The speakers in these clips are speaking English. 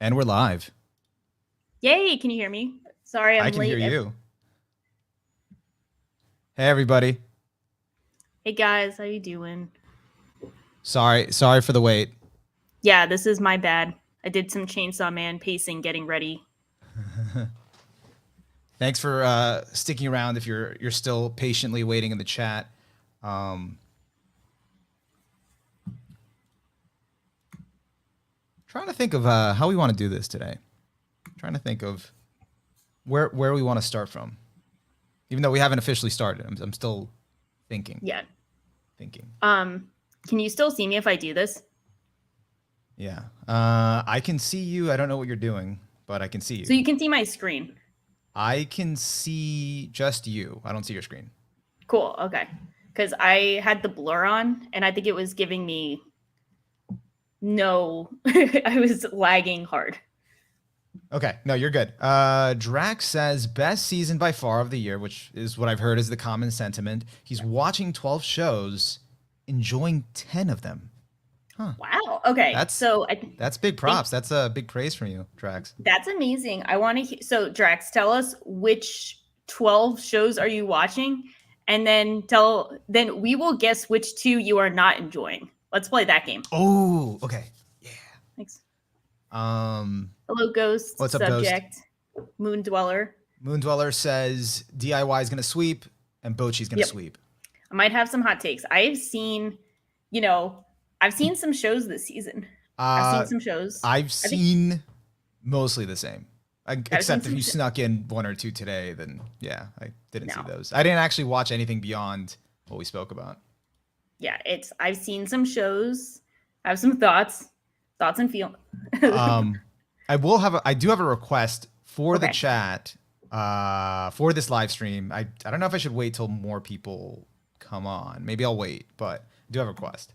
And we're live. Yay, can you hear me? Sorry, I'm late. I can hear you. Hey, everybody. Hey, guys, how you doing? Sorry for the wait. Yeah, this is my bad. I did some Chainsaw Man pacing getting ready. Thanks for sticking around if you're still patiently waiting in the chat. Trying to think of how we want to do this today. Trying to think of where we want to start from. Even though we haven't officially started, I'm still thinking. Yeah. Thinking. Can you still see me if I do this? Yeah. I can see you. I don't know what you're doing, but I can see you. So you can see my screen. I can see just you. I don't see your screen. Cool. Okay. Because I had the blur on, and I think it was giving me no. I was lagging hard. Okay. No, you're good. Drax says best season by far of the year, which is what I've heard is the common sentiment. He's watching 12 shows, enjoying 10 of them. Huh. Wow. Okay. That's big props. That's a big praise from you, Drax. That's amazing. I want to. So Drax, tell us which 12 shows are you watching, and then we will guess which 2 you are not enjoying. Let's play that game. Oh, okay. Yeah. Thanks. Hello, Ghost. What's up, Subject. Ghost? Moon Dweller. Moon Dweller says DIY is gonna sweep and Bocchi's gonna sweep. I might have some hot takes. I've seen some shows this season. I've seen some shows. I've seen mostly the same. Except if you snuck in 1 or 2 today, then yeah, I didn't see those. I didn't actually watch anything beyond what we spoke about. Yeah, I've seen some shows. I have some thoughts and feel. I do have a request for the chat for this live stream. I don't know if I should wait till more people come on. Maybe I'll wait, but I do have a request.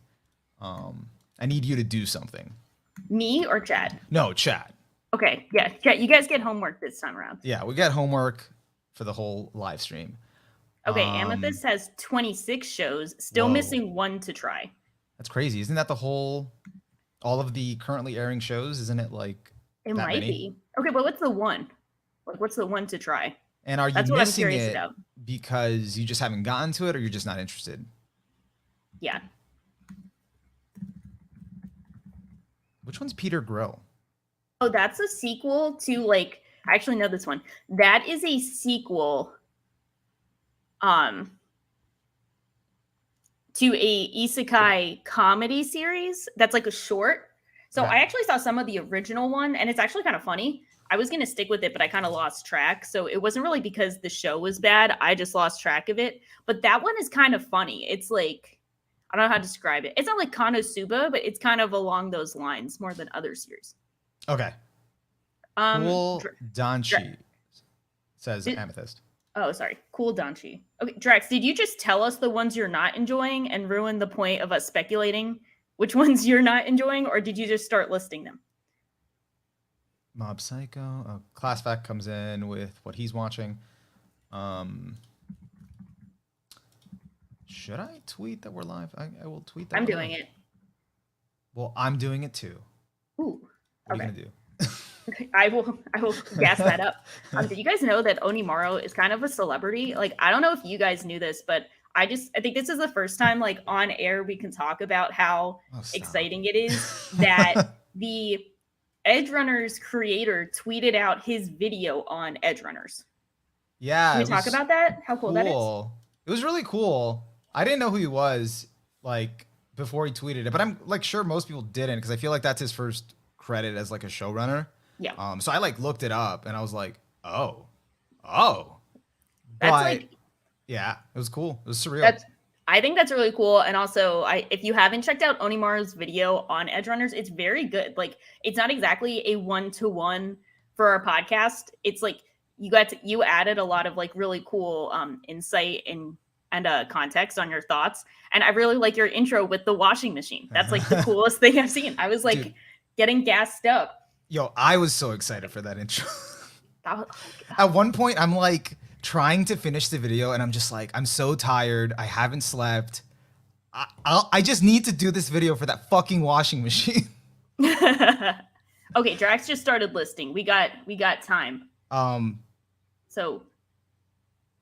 I need you to do something. Me or Chad? No, Chad. Okay, yeah, Chad, you guys get homework this time around. Yeah, we got homework for the whole live stream. Okay, Amethyst has 26 shows, still missing 1 to try. That's crazy. Isn't that all of the currently airing shows? Isn't it like it might be? Okay, but what's the 1? Like, what's the 1 to try? And are you missing it because you just haven't gotten to it, or you're just not interested? Yeah. Which one's Peter Grill? Oh, that's a sequel to I actually know this one. That is a sequel to a isekai comedy series that's like a short. So I actually saw some of the original one, and it's actually kind of funny. I was going to stick with it, but I kind of lost track. So it wasn't really because the show was bad. I just lost track of it. But that one is kind of funny. It's like, I don't know how to describe it. It's not like Konosuba, but it's kind of along those lines more than other series. Okay. Cool Danchi says Amethyst. Oh, sorry. Cool Danchi. Okay, Drax, did you just tell us the ones you're not enjoying and ruin the point of us speculating which ones you're not enjoying, or did you just start listing them? Mob Psycho. Class Fact comes in with what he's watching. Should I tweet that we're live? I will tweet that. I'm doing it. Well, I'm doing it too. Ooh. What are you gonna do? I will gas that up. Did you guys know that Onimaru is kind of a celebrity? Like, I don't know if you guys knew this, but I think this is the first time on air we can talk about how exciting it is that the Edgerunners creator tweeted out his video on Edgerunners. Yeah. Can we talk about that? How cool that is? It was really cool. I didn't know who he was before he tweeted it, but I'm sure most people didn't, because I feel like that's his first credit as a showrunner. Yeah. So I looked it up and I was like, oh. That's yeah, it was cool. It was surreal. I think that's really cool. And also, if you haven't checked out Onimaru's video on Edgerunners, it's very good. It's not exactly a 1-to-1 for our podcast. It's you added a lot of really cool insight and context on your thoughts. And I really like your intro with the washing machine. That's the coolest thing I've seen. I was getting gassed up. Yo, I was so excited for that intro. At one point, I'm trying to finish the video, and I'm just I'm so tired. I haven't slept. I just need to do this video for that fucking washing machine. Okay, Drax just started listing. We got time. So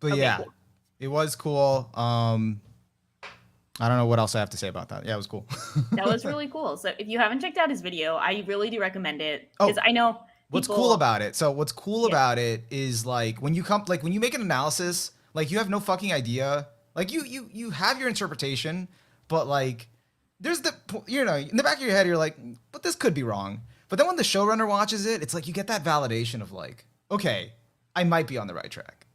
But okay, yeah, cool. it was cool. I don't know what else I have to say about that. Yeah, it was cool. That was really cool. So if you haven't checked out his video, I really do recommend it because I know what's people, cool about it. So what's cool about it is like when you make an analysis, like you have no fucking idea. Like you have your interpretation, but like there's in the back of your head you're like, but this could be wrong. But then when the showrunner watches it, it's like you get that validation of like, okay, I might be on the right track.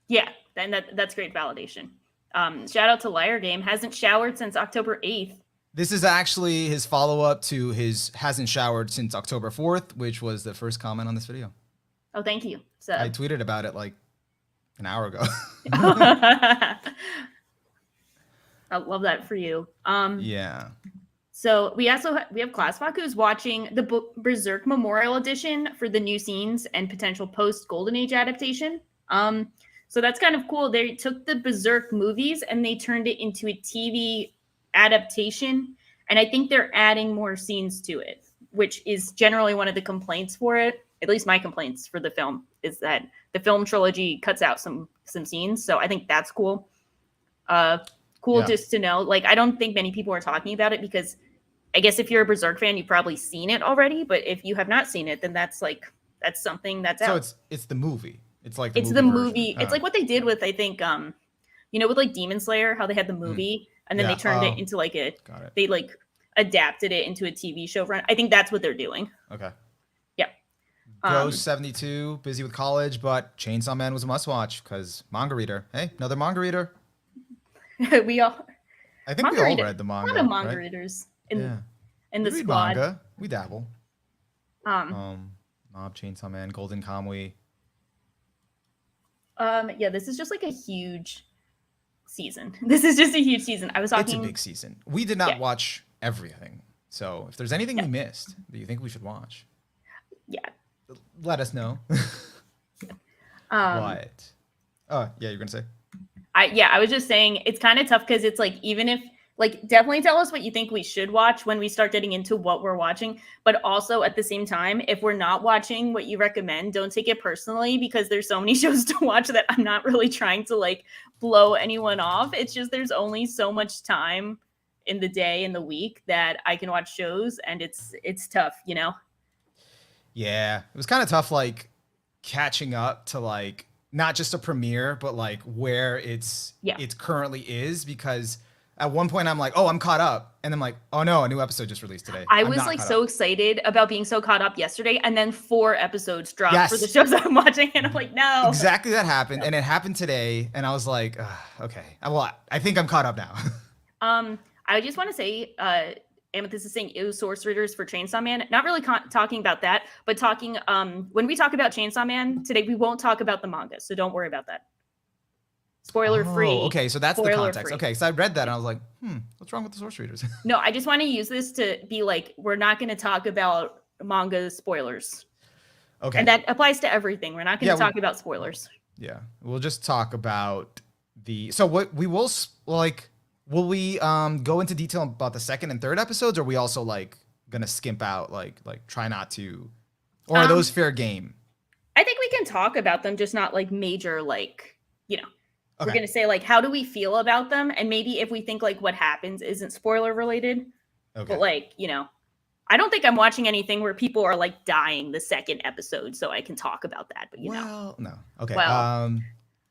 Yeah, and that's great validation. Shout out to Liar Game. Hasn't showered since October 8th. This is actually his follow-up to his hasn't showered since October 4th, which was the first comment on this video. Oh, thank you. So I tweeted about it like an hour ago. I love that for you. Yeah. So we have ClassFock who's watching the Berserk Memorial Edition for the new scenes and potential post Golden Age adaptation. So that's kind of cool. They took the Berserk movies and they turned it into a TV adaptation. And I think they're adding more scenes to it, which is generally one of the complaints for it. At least my complaints for the film is that the film trilogy cuts out some scenes. So I think that's cool. Just to know. Like, I don't think many people are talking about it because I guess if you're a Berserk fan, you've probably seen it already. But if you have not seen it, then that's something that's out. So it's the movie. It's like the movie. It's like what they did with, I think, with like Demon Slayer, how they had the movie and then they turned it into like they like adapted it into a TV show. I think that's what they're doing. Okay. Yeah. Ghost 72, busy with college, but Chainsaw Man was a must watch because manga reader. Hey, another manga reader. I think we all read the manga. A lot of manga readers in the squad. Manga. We dabble. Mob, Chainsaw Man, Golden Kamuy. This is just like a huge season. This is just a huge season. I was talking. It's a big season. We did not watch everything. So if there's anything we missed that you think we should watch, let us know. What? Oh, yeah, you're gonna say? I was just saying it's kind of tough because it's like, even if definitely tell us what you think we should watch when we start getting into what we're watching. But also at the same time, if we're not watching what you recommend, don't take it personally because there's so many shows to watch that I'm not really trying to like blow anyone off. It's just there's only so much time in the day and the week that I can watch shows, and it's tough, Yeah, it was kind of tough, like catching up to like not just a premiere, but like where it currently is, because at one point I'm like, oh, I'm caught up. And I'm like, oh no, a new episode just released today. I was like so excited about being so caught up yesterday. And then 4 episodes dropped for the shows I'm watching. And I'm like, no. Exactly, that happened. And it happened today. And I was like, okay, well, I think I'm caught up now. I just want to say, Amethyst is saying ew, source readers for Chainsaw Man. Not really talking about that, but talking, when we talk about Chainsaw Man today, we won't talk about the manga. So don't worry about that. Spoiler free. Oh, okay, so that's the context. Okay, so I read that and I was like, what's wrong with the source readers? No, I just want to use this to be like, we're not going to talk about manga spoilers. Okay. And that applies to everything. We're not going to talk about spoilers. Yeah, we'll just talk about what we will, will we go into detail about the second and third episodes, or are we also like going to skimp out, like try not to, or are those fair game? I think we can talk about them, just not like major, like, we're going to say like, how do we feel about them? And maybe if we think like what happens isn't spoiler related, but like, I don't think I'm watching anything where people are like dying the second episode, so I can talk about that, but no. Okay. Well,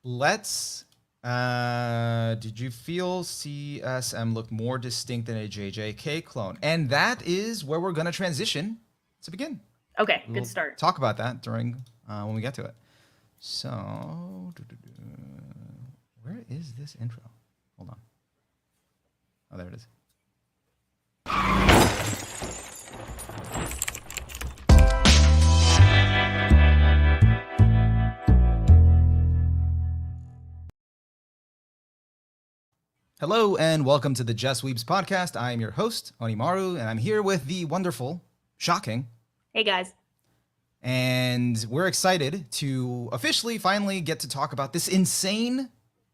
let's, did you feel CSM looked more distinct than a JJK clone? And that is where we're going to transition to begin. Okay. Good start. Talk about that during, when we get to it. So, where is this intro? Hold on. Oh, there it is. Hello and welcome to the Just Weebs podcast. I am your host, Onimaru, and I'm here with the wonderful, shocking. Hey guys. And we're excited to officially finally get to talk about this insane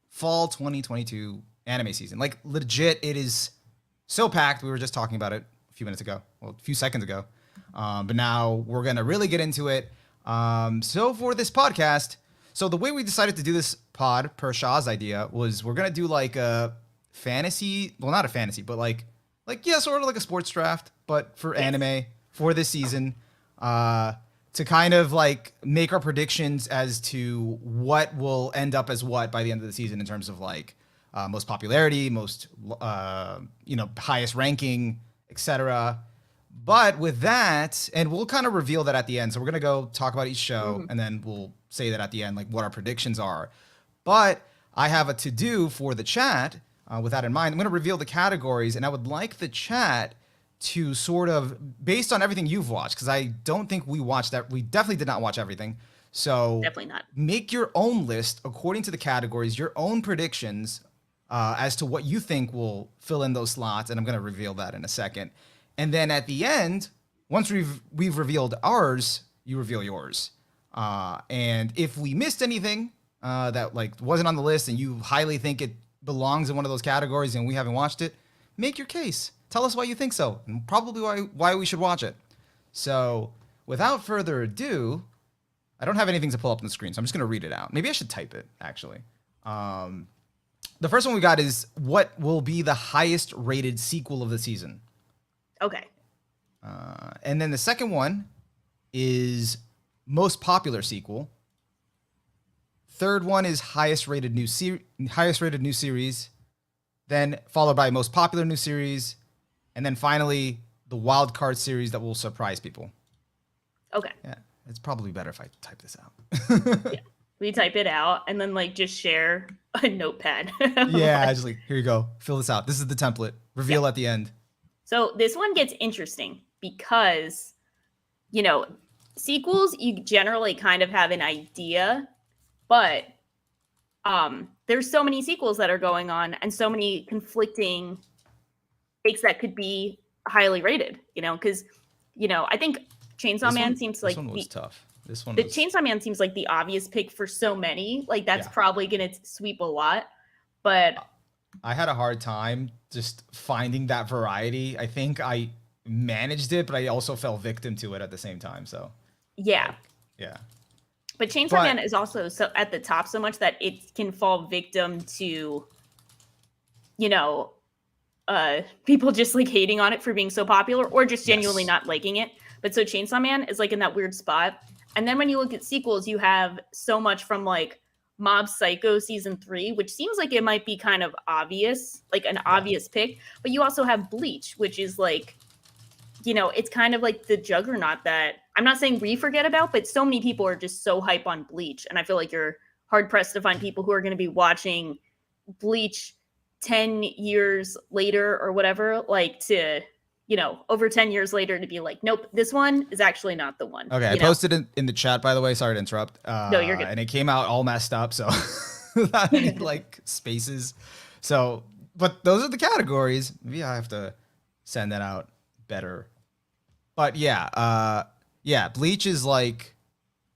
fall 2022 anime season. Like legit, it is so packed. We were just talking about it a few minutes ago, well, a few seconds ago. But now we're going to really get into it. So for this podcast, so the way we decided to do this pod per Shaw's idea was we're going to do like a fantasy, well, not a fantasy, but yeah, sort of like a sports draft, but for anime for this season, to kind of like make our predictions as to what will end up as what by the end of the season in terms of like most popularity, most highest ranking, etc. But with that, and we'll kind of reveal that at the end. So we're gonna go talk about each show, and then we'll say that at the end, like what our predictions are. But I have a to-do for the chat. With that in mind, I'm gonna reveal the categories, and I would like the chat to sort of, based on everything you've watched, because I don't think we watched that. We definitely did not watch everything. So definitely not. Make your own list according to the categories, your own predictions as to what you think will fill in those slots, and I'm gonna reveal that in a second. And then at the end, once we've revealed ours, you reveal yours. And if we missed anything that like wasn't on the list, and you highly think it belongs in one of those categories, and we haven't watched it, make your case. Tell us why you think so, and probably why we should watch it. So without further ado, I don't have anything to pull up on the screen, so I'm just gonna read it out. Maybe I should type it actually. The first one we got is what will be the highest rated sequel of the season. Okay. And then the second one is most popular sequel. Third one is highest rated new series. Then followed by most popular new series, and then finally the wild card series that will surprise people. Okay. Yeah, it's probably better if I type this out. Yeah. We type it out and then like just share a notepad. Yeah, just like, here you go. Fill this out. This is the template. Reveal at the end. So this one gets interesting because, sequels, you generally kind of have an idea, but there's so many sequels that are going on and so many conflicting takes that could be highly rated, because, I think Chainsaw Man seems like... This one was tough. Chainsaw Man seems like the obvious pick for so many. Like, that's probably going to sweep a lot, but... I had a hard time just finding that variety. I think I managed it, but I also fell victim to it at the same time. So yeah. But Chainsaw Man is also so at the top so much that it can fall victim to, people just like hating on it for being so popular or just genuinely not liking it. But so Chainsaw Man is like in that weird spot. And then when you look at sequels, you have so much from like Mob Psycho season 3, which seems like it might be kind of obvious, like an obvious pick. But you also have Bleach, which is like, it's kind of like the juggernaut that I'm not saying we forget about, but so many people are just so hype on Bleach. And I feel like you're hard pressed to find people who are going to be watching Bleach 10 years later or whatever, like to, over 10 years later to be like, nope, this one is actually not the one. Okay, I posted it in the chat, by the way. Sorry to interrupt. No, you're good. And it came out all messed up, so without any like spaces. So, but those are the categories. Maybe I have to send that out better. But yeah, Bleach is like,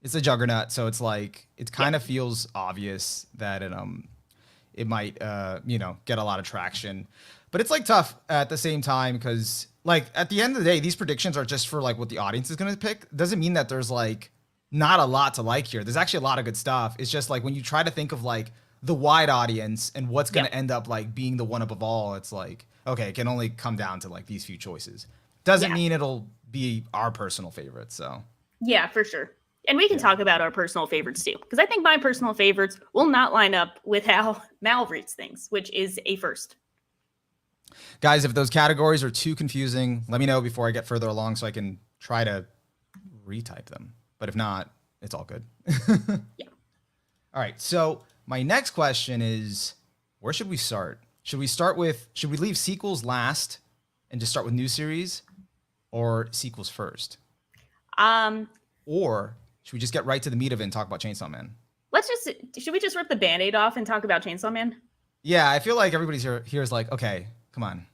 it's a juggernaut, so it's like it kind of feels obvious that it might get a lot of traction. But it's like tough at the same time because like at the end of the day, these predictions are just for like what the audience is going to pick. Doesn't mean that there's like not a lot to like here. There's actually a lot of good stuff. It's just like when you try to think of like the wide audience and what's going to end up like being the one above all, it's like, okay, it can only come down to like these few choices. Doesn't mean it'll be our personal favorite. So yeah, for sure. And we can talk about our personal favorites too, because I think my personal favorites will not line up with how Mal reads things, which is a first. Guys, if those categories are too confusing, let me know before I get further along so I can try to retype them. But if not, it's all good. Yeah. All right. So my next question is, where should we start? Should we leave sequels last and just start with new series, or sequels first? Or should we just get right to the meat of it and talk about Chainsaw Man? Should we just rip the Band-Aid off and talk about Chainsaw Man? Yeah, I feel like everybody's here is like, okay, come on.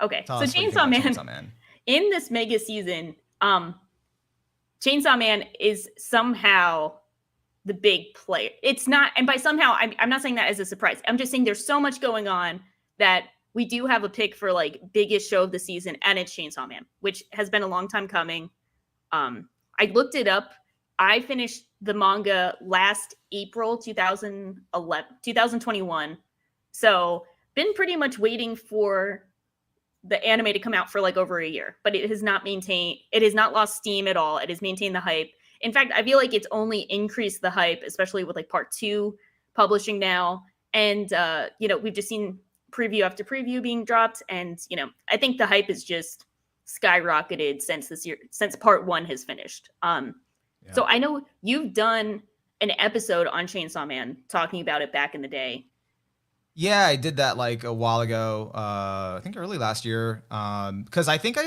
Okay, so Chainsaw Man, in this mega season, Chainsaw Man is somehow the big player. It's not, and by somehow, I'm not saying that as a surprise. I'm just saying there's so much going on that we do have a pick for like biggest show of the season, and it's Chainsaw Man, which has been a long time coming. I looked it up. I finished the manga last April 2021. So been pretty much waiting for the anime to come out for like over a year, but it has not lost steam at all. It has maintained the hype. In fact, I feel like it's only increased the hype, especially with like part 2 publishing now. And we've just seen preview after preview being dropped, and I think the hype is just skyrocketed since part 1 has finished. So I know you've done an episode on Chainsaw Man talking about it back in the day. Yeah, I did that like a while ago. I think early last year. Because I think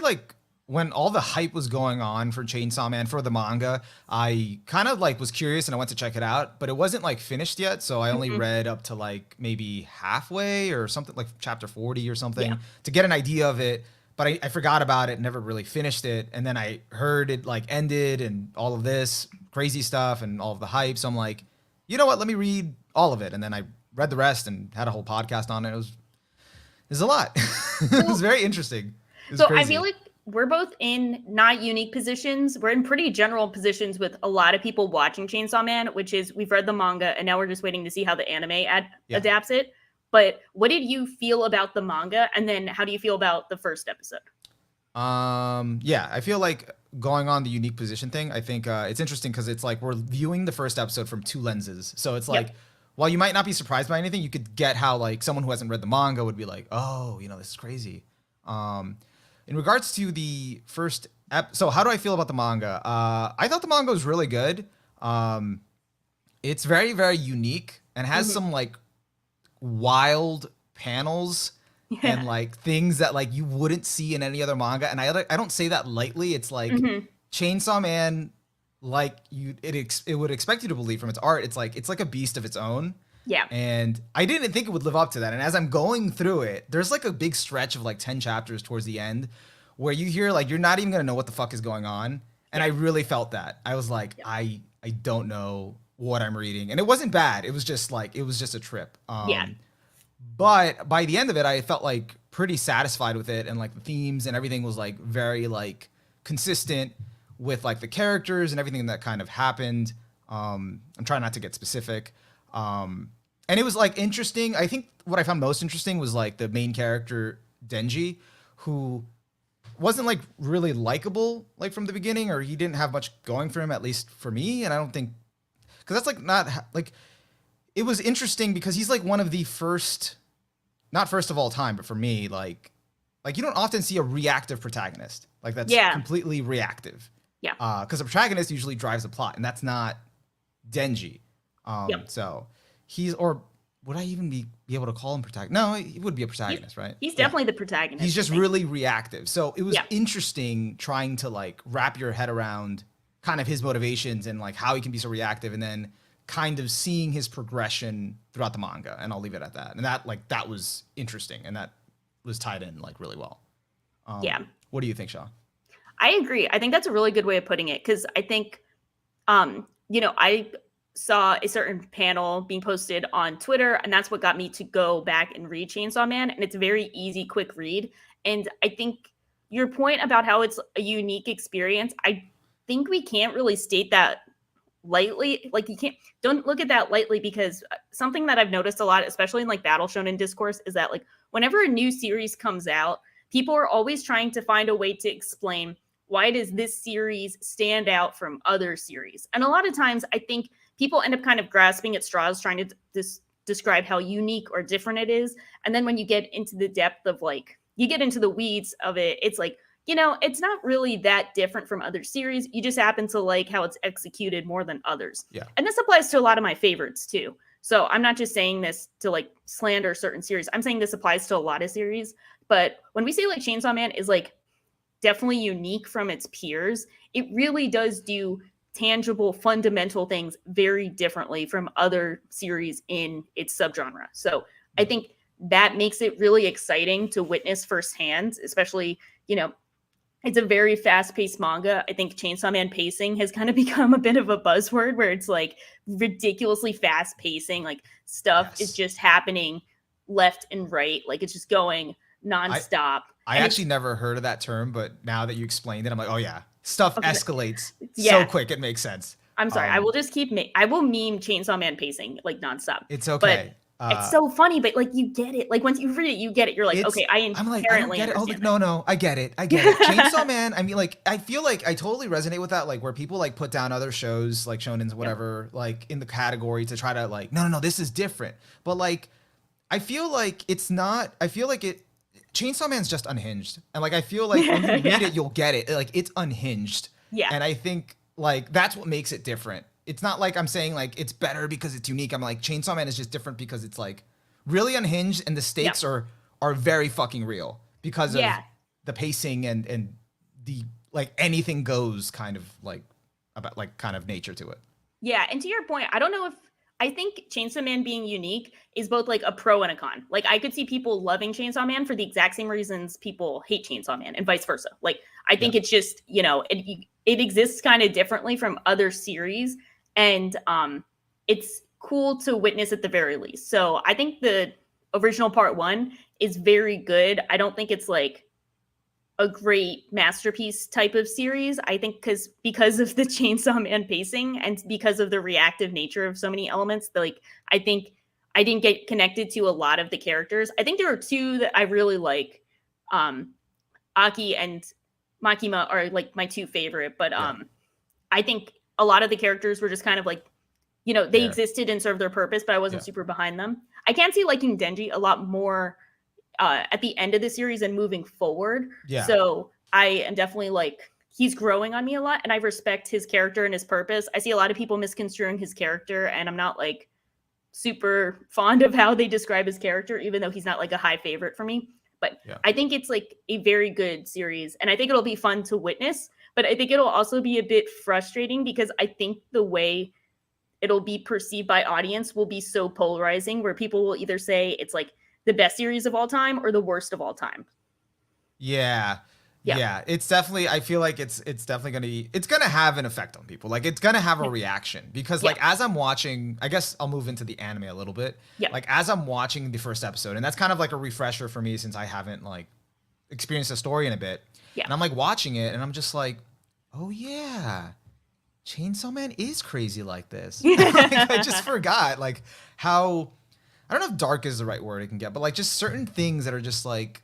when all the hype was going on for Chainsaw Man for the manga, I kind of like was curious and I went to check it out, but it wasn't like finished yet. So I only read up to like maybe halfway or something, like chapter 40 or something, to get an idea of it. But I forgot about it, never really finished it. And then I heard it like ended and all of this crazy stuff and all of the hype. So I'm like, you know what? Let me read all of it. And then I read the rest and had a whole podcast on it. It was a lot. It was very interesting. So crazy. I feel like we're both in not unique positions. We're in pretty general positions with a lot of people watching Chainsaw Man, which is we've read the manga and now we're just waiting to see how the anime adapts it. But what did you feel about the manga? And then how do you feel about the first episode? I feel like going on the unique position thing, I think it's interesting because it's like we're viewing the first episode from 2 lenses. So it's like, while you might not be surprised by anything, you could get how like someone who hasn't read the manga would be like, oh, this is crazy. In regards to the first so how do I feel about the manga? I thought the manga was really good. It's very, very unique and has some like wild panels and like things that like you wouldn't see in any other manga. And I don't say that lightly. It's like Chainsaw Man, like it would expect you to believe from its art. It's like a beast of its own. Yeah. And I didn't think it would live up to that. And as I'm going through it, there's like a big stretch of like 10 chapters towards the end where you hear like you're not even gonna know what the fuck is going on. And I really felt that. I was like, I don't know what I'm reading. And it wasn't bad. It was just a trip. But by the end of it, I felt like pretty satisfied with it, and like the themes and everything was like very like consistent with like the characters and everything that kind of happened. I'm trying not to get specific. And it was like interesting. I think what I found most interesting was like the main character Denji, who wasn't like really likable like from the beginning, or he didn't have much going for him, at least for me. And I don't think, because that's like not like, it was interesting because he's like one of the not first of all time, but for me, like you don't often see a reactive protagonist like that's completely reactive. Yeah. Because a protagonist usually drives the plot, and that's not Denji. So he's, or would I even be able to call him protagonist? No, he would be a protagonist, right? He's definitely the protagonist. He's just really reactive. So it was interesting trying to like wrap your head around kind of his motivations and like how he can be so reactive, and then kind of seeing his progression throughout the manga. And I'll leave it at that. And that was interesting, and that was tied in like really well. What do you think, Shaw? I agree. I think that's a really good way of putting it, because I think, I saw a certain panel being posted on Twitter, and that's what got me to go back and read Chainsaw Man. And it's a very easy, quick read. And I think your point about how it's a unique experience, I think we can't really state that lightly. Like, don't look at that lightly, because something that I've noticed a lot, especially in like battle shonen discourse, is that like whenever a new series comes out, people are always trying to find a way to explain why does this series stand out from other series. And a lot of times I think people end up kind of grasping at straws, trying to describe how unique or different it is. And then when you get into the depth of like, you get into the weeds of it, it's like, it's not really that different from other series. You just happen to like how it's executed more than others. Yeah. And this applies to a lot of my favorites too. So I'm not just saying this to like slander certain series. I'm saying this applies to a lot of series. But when we say like Chainsaw Man is like definitely unique from its peers, it really does do tangible, fundamental things very differently from other series in its subgenre. So I think that makes it really exciting to witness firsthand, especially, it's a very fast-paced manga. I think Chainsaw Man pacing has kind of become a bit of a buzzword, where it's like ridiculously fast pacing, like stuff is just happening left and right. Like it's just going nonstop. I actually never heard of that term, but now that you explained it, I'm like, oh yeah, stuff Okay. escalates Yeah. so quick it makes sense. I'm sorry. I will just I will meme Chainsaw Man pacing like nonstop. It's okay. But it's so funny, but like you get it. Like once you read it, you get it. You're like, okay, I'm like, I don't get it. Oh, like, no, I get it. Chainsaw Man. I mean, like, I feel like I totally resonate with that. Like, where people like put down other shows, like shonens, whatever, like in the category to try to like, no, this is different. But like, I feel like it's not. I feel like Chainsaw Man's just unhinged, and like, I feel like when you read it, you'll get it. Like, it's unhinged. Yeah. And I think like that's what makes it different. It's not like I'm saying like it's better because it's unique. I'm like Chainsaw Man is just different because it's like really unhinged and the stakes are very fucking real because of the pacing and the like anything goes kind of like about like kind of nature to it. Yeah, and to your point, I don't know if I think Chainsaw Man being unique is both like a pro and a con. Like I could see people loving Chainsaw Man for the exact same reasons people hate Chainsaw Man and vice versa. Like I think it's just, you know, it exists kind of differently from other series. And it's cool to witness at the very least. So I think the original part 1 is very good. I don't think it's like a great masterpiece type of series. I think because of the Chainsaw Man pacing and because of the reactive nature of so many elements, like I think I didn't get connected to a lot of the characters. I think there are 2 that I really like. Aki and Makima are like my 2 favorite, but I think a lot of the characters were just kind of like, you know, they existed and served their purpose, but I wasn't super behind them. I can see liking Denji a lot more at the end of the series and moving forward. Yeah. So I am definitely like, he's growing on me a lot and I respect his character and his purpose. I see a lot of people misconstruing his character and I'm not like super fond of how they describe his character, even though he's not like a high favorite for me. But I think it's like a very good series and I think it'll be fun to witness. But I think it'll also be a bit frustrating because I think the way it'll be perceived by audience will be so polarizing where people will either say it's like the best series of all time or the worst of all time. Yeah. It's definitely, I feel like it's definitely it's going to have an effect on people. Like it's going to have a reaction because like as I'm watching, I guess I'll move into the anime a little bit. Yeah. Like as I'm watching the first episode, and that's kind of like a refresher for me since I haven't like experienced the story in a bit. Yeah. And I'm like watching it and I'm just like, oh yeah, Chainsaw Man is crazy like this. Like, I just forgot like how, I don't know if dark is the right word it can get, but like just certain things that are just like,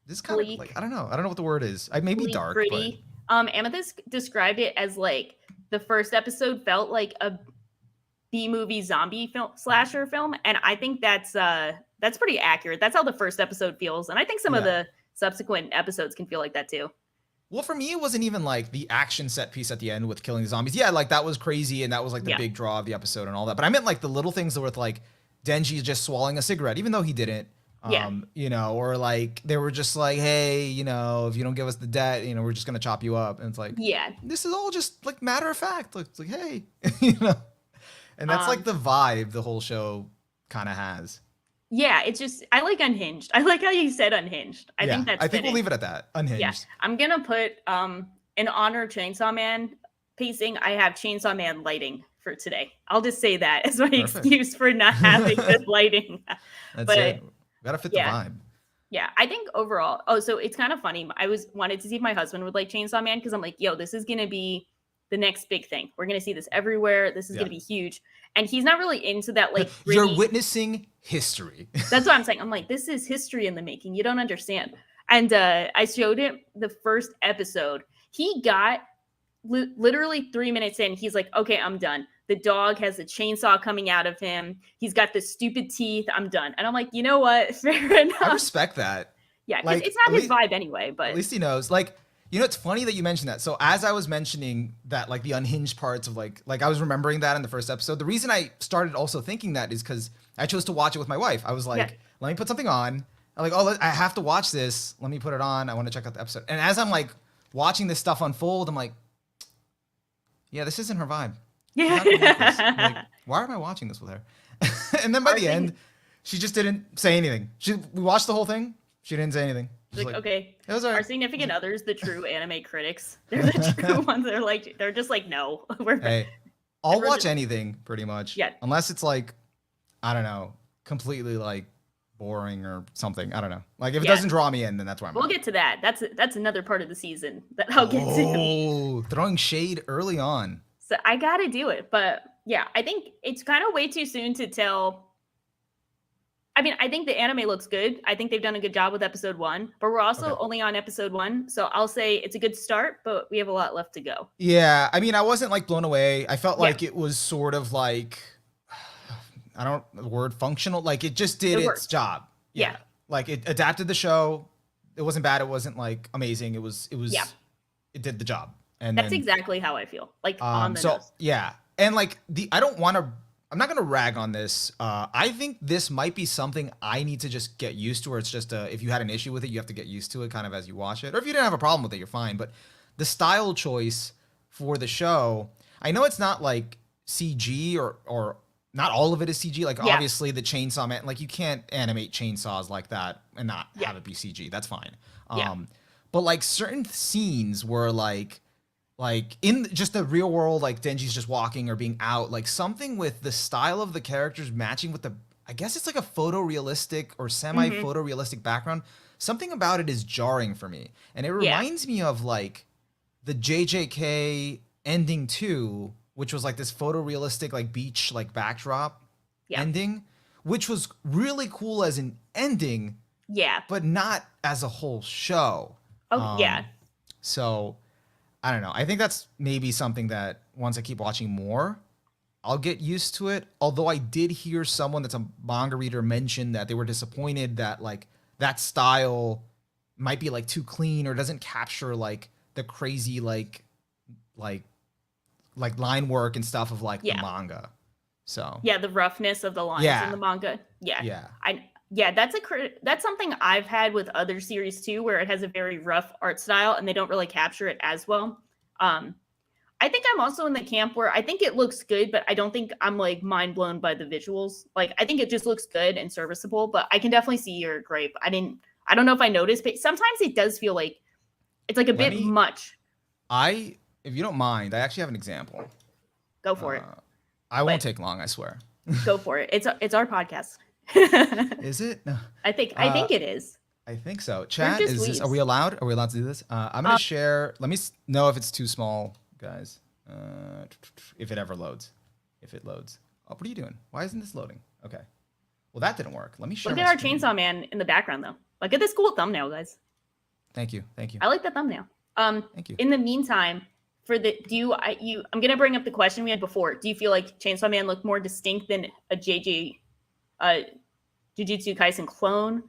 this kind of like, I don't know what the word is. Maybe bleak, dark. Gritty. But... Amethyst described it as like the first episode felt like a B-movie zombie slasher film. And I think that's pretty accurate. That's how the first episode feels. And I think some of the subsequent episodes can feel like that too. Well, for me, it wasn't even like the action set piece at the end with killing the zombies. Yeah, like that was crazy. And that was like the big draw of the episode and all that. But I meant like the little things that were like Denji just swallowing a cigarette, even though he didn't. You know, or like they were just like, hey, you know, if you don't give us the debt, you know, we're just gonna chop you up. And it's like, this is all just like matter of fact. It's like, hey, you know, and that's like the vibe the whole show kind of has. Yeah, it's just I like Unhinged. I like how you said Unhinged. I think that's we'll leave it at that. Unhinged. Yeah, I'm gonna put in honor of Chainsaw Man pacing. I have Chainsaw Man lighting for today. I'll just say that as my excuse for not having good lighting. That's it. Gotta fit the vibe. Yeah, I think overall. Oh, so it's kind of funny. I wanted to see if my husband would like Chainsaw Man because I'm like, yo, this is gonna be the next big thing. We're gonna see this everywhere. This is gonna be huge. And he's not really into that. Like you're witnessing history. That's what I'm saying. I'm like, this is history in the making. You don't understand. And I showed him the first episode. He got literally 3 minutes in. He's like, okay, I'm done. The dog has a chainsaw coming out of him. He's got the stupid teeth. I'm done. And I'm like, you know what? Fair enough. I respect that. Yeah, like, it's not his vibe anyway. But at least he knows. Like, you know, it's funny that you mentioned that. So as I was mentioning that, like the unhinged parts of like I was remembering that in the first episode. The reason I started also thinking that is because I chose to watch it with my wife. I was like, let me put something on. I'm like, oh, I have to watch this. Let me put it on. I want to check out the episode. And as I'm like watching this stuff unfold, I'm like, yeah, this isn't her vibe. Yeah. Like, why am I watching this with her? And then by the end, she just didn't say anything. We watched the whole thing. She didn't say anything. Like, okay, it was all right. Our significant others, the true anime critics, they're the true ones. They're just like, no. I'll watch anything pretty much. Yeah. Unless it's like, I don't know, completely like boring or something. I don't know. Like if it doesn't draw me in, then that's where I'm We'll get to that. That's another part of the season that I'll get to. Oh, throwing shade early on. So I gotta do it. But yeah, I think it's kind of way too soon to tell. I mean, I think the anime looks good. I think they've done a good job with episode 1, but we're also only on episode 1. So I'll say it's a good start, but we have a lot left to go. Yeah. I mean, I wasn't like blown away. I felt like it was sort of like, the word functional. Like it just did its job. Yeah. Like it adapted the show. It wasn't bad. It wasn't like amazing. It was, it did the job. And that's exactly how I feel. Like on the nose. Yeah. And like I'm not going to rag on this. I think this might be something I need to just get used to, or it's just if you had an issue with it, you have to get used to it kind of as you watch it. Or if you didn't have a problem with it, you're fine. But the style choice for the show, I know it's not like CG or not all of it is CG. Like obviously the chainsaw man, like you can't animate chainsaws like that and not have it be CG. That's fine. But like certain scenes were like in just the real world, like Denji's just walking or being out, like something with the style of the characters matching with I guess it's like a photorealistic or semi-photorealistic background. Something about it is jarring for me. And it reminds me of like the JJK ending 2, which was like this photorealistic, like beach, like backdrop ending, which was really cool as an ending. Yeah. But not as a whole show. So I don't know. I think that's maybe something that once I keep watching more, I'll get used to it. Although I did hear someone that's a manga reader mention that they were disappointed that like that style might be like too clean or doesn't capture like the crazy like line work and stuff of like the manga. So the roughness of the lines in the manga. That's something I've had with other series too, where it has a very rough art style and they don't really capture it as well. I think I'm also in the camp where I think it looks good, but I don't think I'm like mind blown by the visuals. Like I think it just looks good and serviceable, but I can definitely see your gripe. I don't know if I noticed, but sometimes it does feel like it's like a bit much. If you don't mind, I actually have an example. Go for it. I won't take long, I swear. Go for it. It's our podcast. Is it? No. I think it is. I think so. Chat, is this? Are we allowed? Are we allowed to do this? I'm gonna share. Let me know if it's too small, guys. If it ever loads. If it loads. Oh, what are you doing? Why isn't this loading? Okay. Well, that didn't work. Let me share. Look at our chainsaw man in the background, though. Look at this cool thumbnail, guys. Thank you. Thank you. I like the thumbnail. Thank you. In the meantime, I'm gonna bring up the question we had before. Do you feel like Chainsaw Man looked more distinct than a Jujutsu Kaisen clone?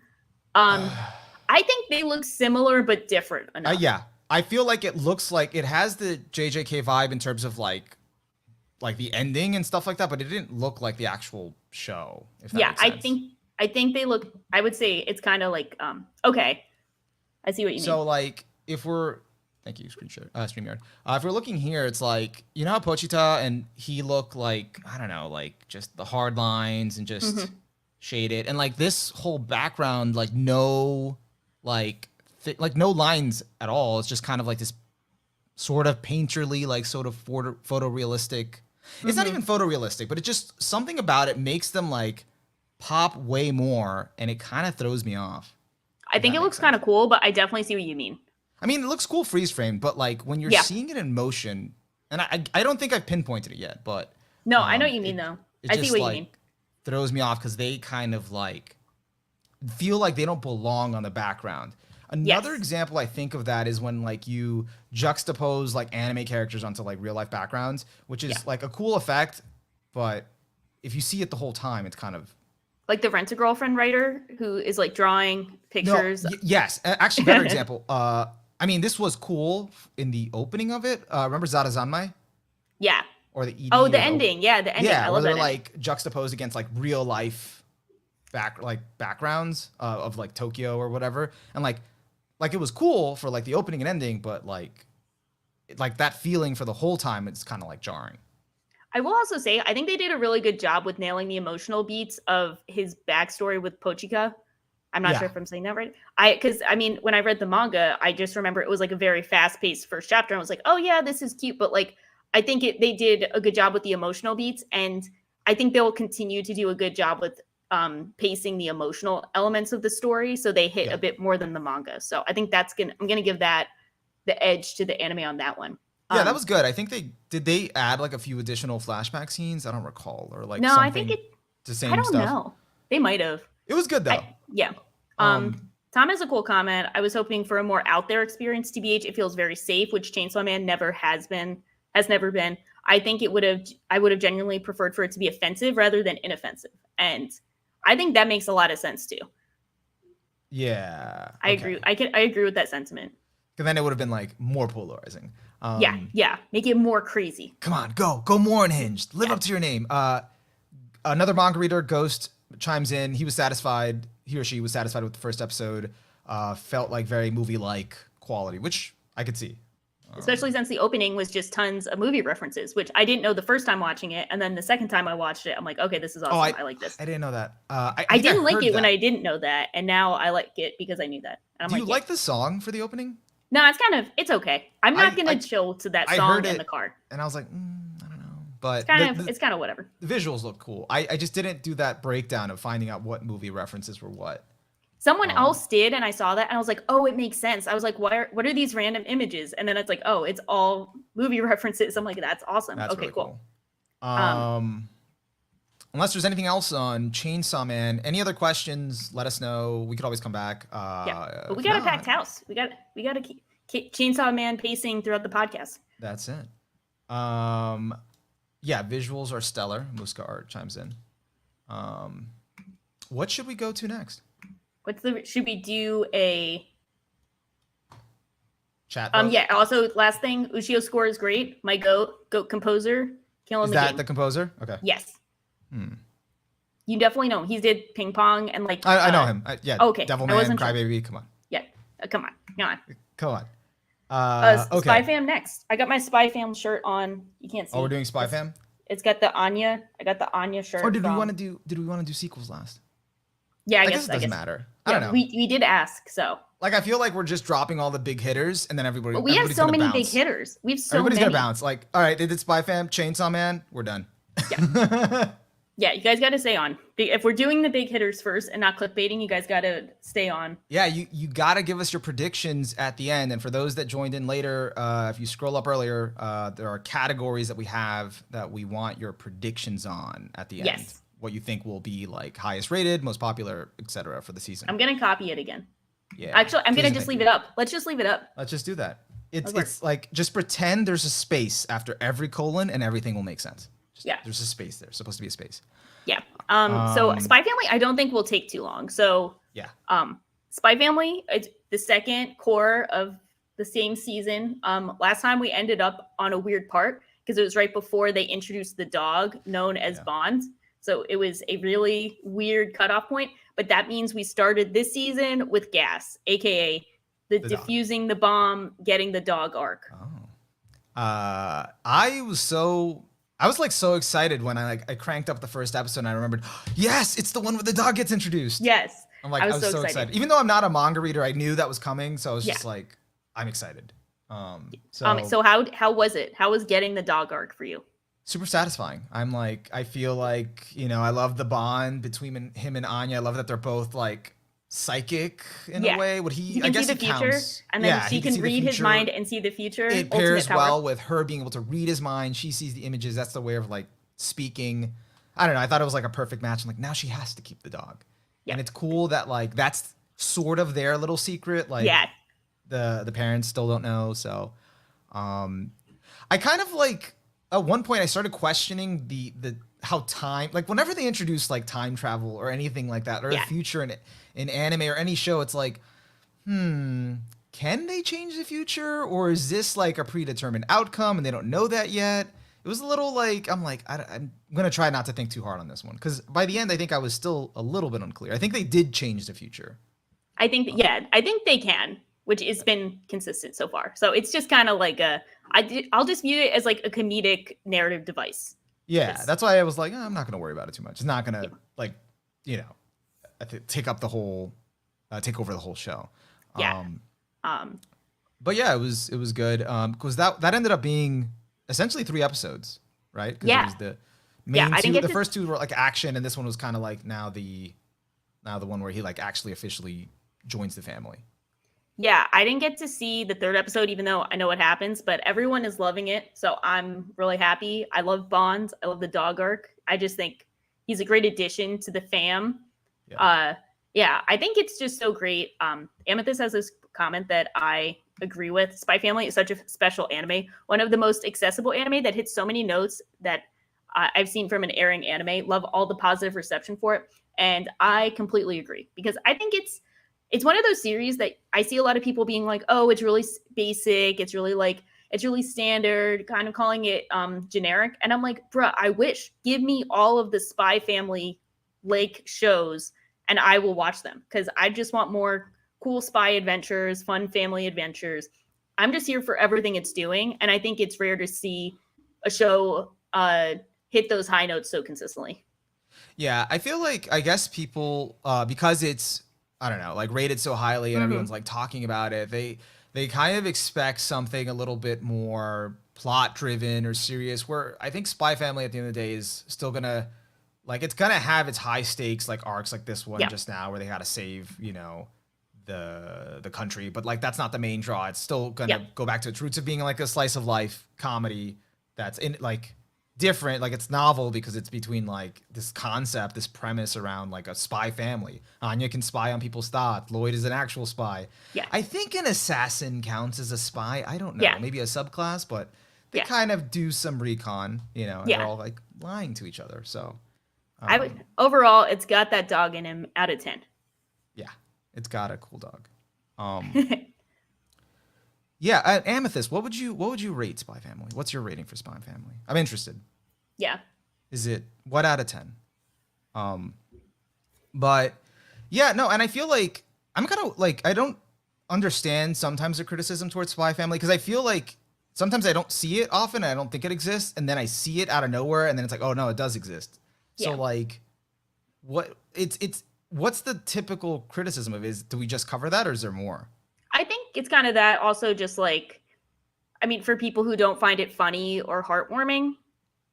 I think they look similar but different enough. Yeah, I feel like it looks like it has the JJK vibe in terms of like the ending and stuff like that, but it didn't look like the actual show. If that makes sense. I think they look. I would say it's kind of like okay. I see what you mean. So like if we're thank you, StreamYard. If we're looking here, it's like, you know how Pochita and he look like, I don't know, like just the hard lines and just shaded. And like this whole background, like no, like no lines at all. It's just kind of like this sort of painterly, like sort of photorealistic. It's not even photorealistic, but it just, something about it makes them like pop way more. And it kind of throws me off. I think it looks kind of cool, but I definitely see what you mean. I mean, it looks cool freeze framed, but like when you're seeing it in motion, and I don't think I've pinpointed it yet, but no, I know what you mean though. I see what you mean. Throws me off because they kind of like feel like they don't belong on the background. Another example I think of that is when like you juxtapose like anime characters onto like real life backgrounds, which is like a cool effect, but if you see it the whole time, it's kind of like the Rent-A-Girlfriend writer who is like drawing pictures. Yes, actually, better example. I mean, this was cool in the opening of it. Remember Zara Zanmai? Yeah. Or the ED. Oh, the ending. Yeah, the ending. Yeah, I love where they're that like juxtaposed against like real life backgrounds of like Tokyo or whatever, and like it was cool for like the opening and ending, but like that feeling for the whole time, it's kind of like jarring. I will also say, I think they did a really good job with nailing the emotional beats of his backstory with Pochika. I'm not sure if I'm saying that right. Because I mean, when I read the manga, I just remember it was like a very fast-paced first chapter. And I was like, oh yeah, this is cute. But like, I think they did a good job with the emotional beats, and I think they'll continue to do a good job with pacing the emotional elements of the story, so they hit a bit more than the manga. So I think I'm gonna give that the edge to the anime on that one. Yeah, that was good. I think they add like a few additional flashback scenes. I don't recall, or like no, something. I think the same I don't stuff. know. They might have. It was good though. Yeah. Tom has a cool comment. I was hoping for a more out there experience. TBH, it feels very safe, which Chainsaw Man never has never been. I think I would have genuinely preferred for it to be offensive rather than inoffensive, and I think that makes a lot of sense too. Yeah, I agree. I agree with that sentiment. Because then it would have been like more polarizing. Yeah, make it more crazy. Come on, go more unhinged. Live up to your name. Another manga reader, Ghost, chimes in. He or she was satisfied with the first episode. Felt like very movie-like quality, which I could see. Especially since the opening was just tons of movie references, which I didn't know the first time watching it. And then the second time I watched it, I'm like, okay, this is awesome. I like this. I didn't know that. I didn't like it when I didn't know that. And now I like it because I knew that. And Do you like the song for the opening? No, it's okay. I'm not going to chill to that song in the car. And I was like, I don't know. But it's kind of whatever. The visuals look cool. I just didn't do that breakdown of finding out what movie references were what. Someone else did, and I saw that, and I was like, "Oh, it makes sense." I was like, "What are these random images?" And then it's like, "Oh, it's all movie references." I'm like, "That's awesome." That's okay, really cool. Unless there's anything else on Chainsaw Man, any other questions? Let us know. We could always come back. But we got a packed house. We got to keep Chainsaw Man pacing throughout the podcast. That's it. Yeah, visuals are stellar. Muska Art chimes in. What should we go to next? Should we do a chat vote? Yeah, also last thing, Ushio score is great. My goat composer killing the game. Is that the composer? Okay. Yes. You definitely know him. He did Ping Pong and like I know him. Yeah. Okay. Devilman, Crybaby, come on. Yeah. Come on. Okay. Spy Fam next. I got my Spy Fam shirt on. You can't see. Oh, we're doing Spy Fam? It's got the Anya. I got the Anya shirt. Or did we want to do sequels last? Yeah, I guess it doesn't matter. I don't know. We did ask, so. Like, I feel like we're just dropping all the big hitters, and then everybody. But we have so many big hitters. Everybody's gonna bounce. Like, all right, they did Spy Fam, Chainsaw Man, we're done. Yeah. Yeah, you guys got to stay on. If we're doing the big hitters first and not clickbaiting, you guys got to stay on. Yeah, you got to give us your predictions at the end. And for those that joined in later, if you scroll up earlier, there are categories that we have that we want your predictions on at the end. Yes. What you think will be like highest rated, most popular, etc. for the season. I'm gonna copy it again. Yeah. Actually, I'm gonna just leave it up. Let's just leave it up. Let's just do that. It's like just pretend there's a space after every colon, and everything will make sense. There's a space there. It's supposed to be a space. Yeah. So Spy Family, I don't think will take too long. So yeah. Spy Family, it's the second core of the same season. Last time we ended up on a weird part because it was right before they introduced the dog known as Bond. So it was a really weird cutoff point. But that means we started this season with Gas, aka the defusing the bomb, getting the dog arc. Oh. I was like so excited when I cranked up the first episode and I remembered, yes, it's the one where the dog gets introduced. Yes. I'm like, I was so excited. Even though I'm not a manga reader, I knew that was coming. So I was just like, I'm excited. So how was it? How was getting the dog arc for you? Super satisfying. I feel like, I love the bond between him and Anya. I love that they're both like psychic in a way. I guess see the future, counts. And then she can read his mind and see the future. It pairs well with her being able to read his mind. She sees the images. That's the way of like speaking. I don't know. I thought it was like a perfect match. I'm like, now she has to keep the dog. Yeah. And it's cool that like that's sort of their little secret. Like the parents still don't know. So I kind of like at one point I started questioning the how time, like whenever they introduce like time travel or anything like that, or the future in anime or any show, it's like, can they change the future, or is this like a predetermined outcome and they don't know that yet? It was a little like, I'm gonna try not to think too hard on this one, because by the end I think I was still a little bit unclear. I think they did change the future. I think I think they can, which has been consistent so far. So it's just kind of like I'll just view it as like a comedic narrative device. Yeah, that's why I was like, I'm not gonna worry about it too much. It's not gonna like, take over the whole show. Yeah. But yeah, it was good. Because that ended up being essentially 3 episodes, right? Yeah. It was Yeah, main I didn't two. get The to. first two were like action, and this one was kind of like now the one where he like actually officially joins the family. Yeah, I didn't get to see the third episode, even though I know what happens, but everyone is loving it. So I'm really happy. I love Bond. I love the dog arc. I just think he's a great addition to the fam. Yeah. Yeah, I think it's just so great. Amethyst has this comment that I agree with. Spy Family is such a special anime, one of the most accessible anime that hits so many notes that I've seen from an airing anime. Love all the positive reception for it, and I completely agree because I think it's one of those series that I see a lot of people being like, oh, it's really basic. It's really like, it's really standard, kind of calling it generic. And I'm like, bruh, I wish, give me all of the Spy Family like shows and I will watch them because I just want more cool spy adventures, fun family adventures. I'm just here for everything it's doing. And I think it's rare to see a show hit those high notes so consistently. Yeah, I feel like I guess people because it's I don't know, like rated so highly and everyone's like talking about it, they kind of expect something a little bit more plot driven or serious where I think Spy Family at the end of the day is still gonna like it's gonna have its high stakes like arcs like this one just now where they gotta save, you know, the country, but like that's not the main draw. It's still gonna go back to its roots of being like a slice of life comedy that's in like different, like it's novel because it's between like this concept, this premise around like a spy family. Anya can spy on people's thoughts. Lloyd is an actual spy. Yeah. I think an assassin counts as a spy. I don't know, maybe a subclass, but they kind of do some recon, you know, and they're all like lying to each other. So I would overall, it's got that dog in him out of 10. Yeah, it's got a cool dog. Yeah, Amethyst, what would you rate Spy Family? What's your rating for Spy Family? I'm interested. Yeah. Is it what out of 10? But yeah, no, and I feel like I'm kind of like I don't understand sometimes the criticism towards Spy Family because I feel like sometimes I don't see it often, and I don't think it exists, and then I see it out of nowhere, and then it's like, oh no, it does exist. So like, what's the typical criticism of it? Do we just cover that, or is there more? I think it's kind of that. Also, just like, I mean, for people who don't find it funny or heartwarming,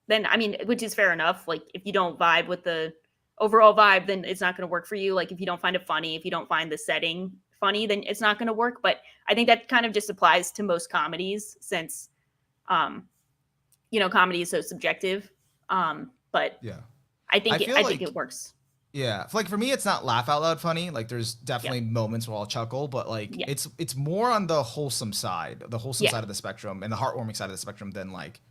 then I mean, which is fair enough. Like, if you don't vibe with the overall vibe, then it's not going to work for you. Like, if you don't find it funny, if you don't find the setting funny, then it's not going to work. But I think that kind of just applies to most comedies, since, you know, comedy is so subjective. But yeah, I think it works. Yeah, like for me, it's not laugh out loud funny. Like there's definitely moments where I'll chuckle, but like it's more on the wholesome side, side of the spectrum, and the heartwarming side of the spectrum than like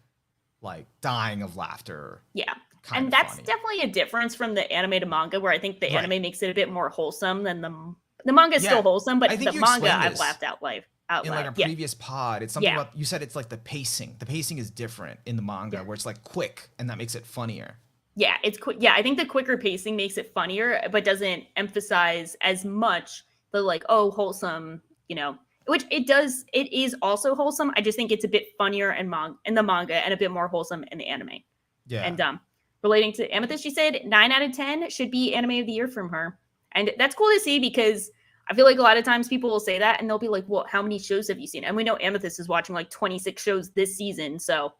dying of laughter. Yeah, and that's definitely a difference from the anime to manga, where I think the anime makes it a bit more wholesome than the manga is still wholesome, but the manga I've laughed out loud. In like a previous pod, it's something about you said it's like the pacing. The pacing is different in the manga, where it's like quick, and that makes it funnier. Yeah, it's quick. Yeah, I think the quicker pacing makes it funnier, but doesn't emphasize as much the like, oh, wholesome, you know, which it does. It is also wholesome. I just think it's a bit funnier in the manga and a bit more wholesome in the anime. Yeah. And relating to Amethyst, she said 9 out of 10 should be anime of the year from her. And that's cool to see because I feel like a lot of times people will say that and they'll be like, well, how many shows have you seen? And we know Amethyst is watching like 26 shows this season. So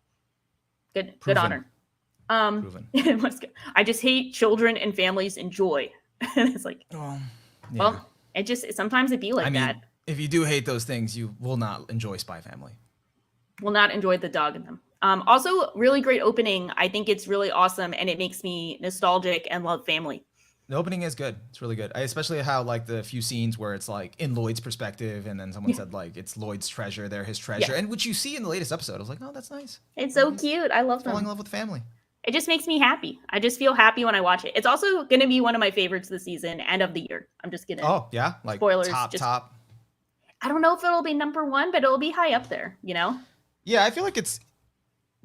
good on her. I just hate children and families enjoy. It's like, well, it just sometimes it be like that. If you do hate those things, you will not enjoy Spy Family. Will not enjoy the dog in them. Also, really great opening. I think it's really awesome, and it makes me nostalgic and love family. The opening is good. It's really good. I especially how like the few scenes where it's like in Lloyd's perspective, and then someone said like it's Lloyd's treasure, they're his treasure, and which you see in the latest episode. I was like, oh, that's nice. It's so cute. I love them. Falling in love with family. It just makes me happy. I just feel happy when I watch it. It's also going to be one of my favorites this season and of the year. I'm just gonna. Oh yeah, like spoilers. Top. I don't know if it'll be number 1, but it'll be high up there. You know. Yeah, I feel like it's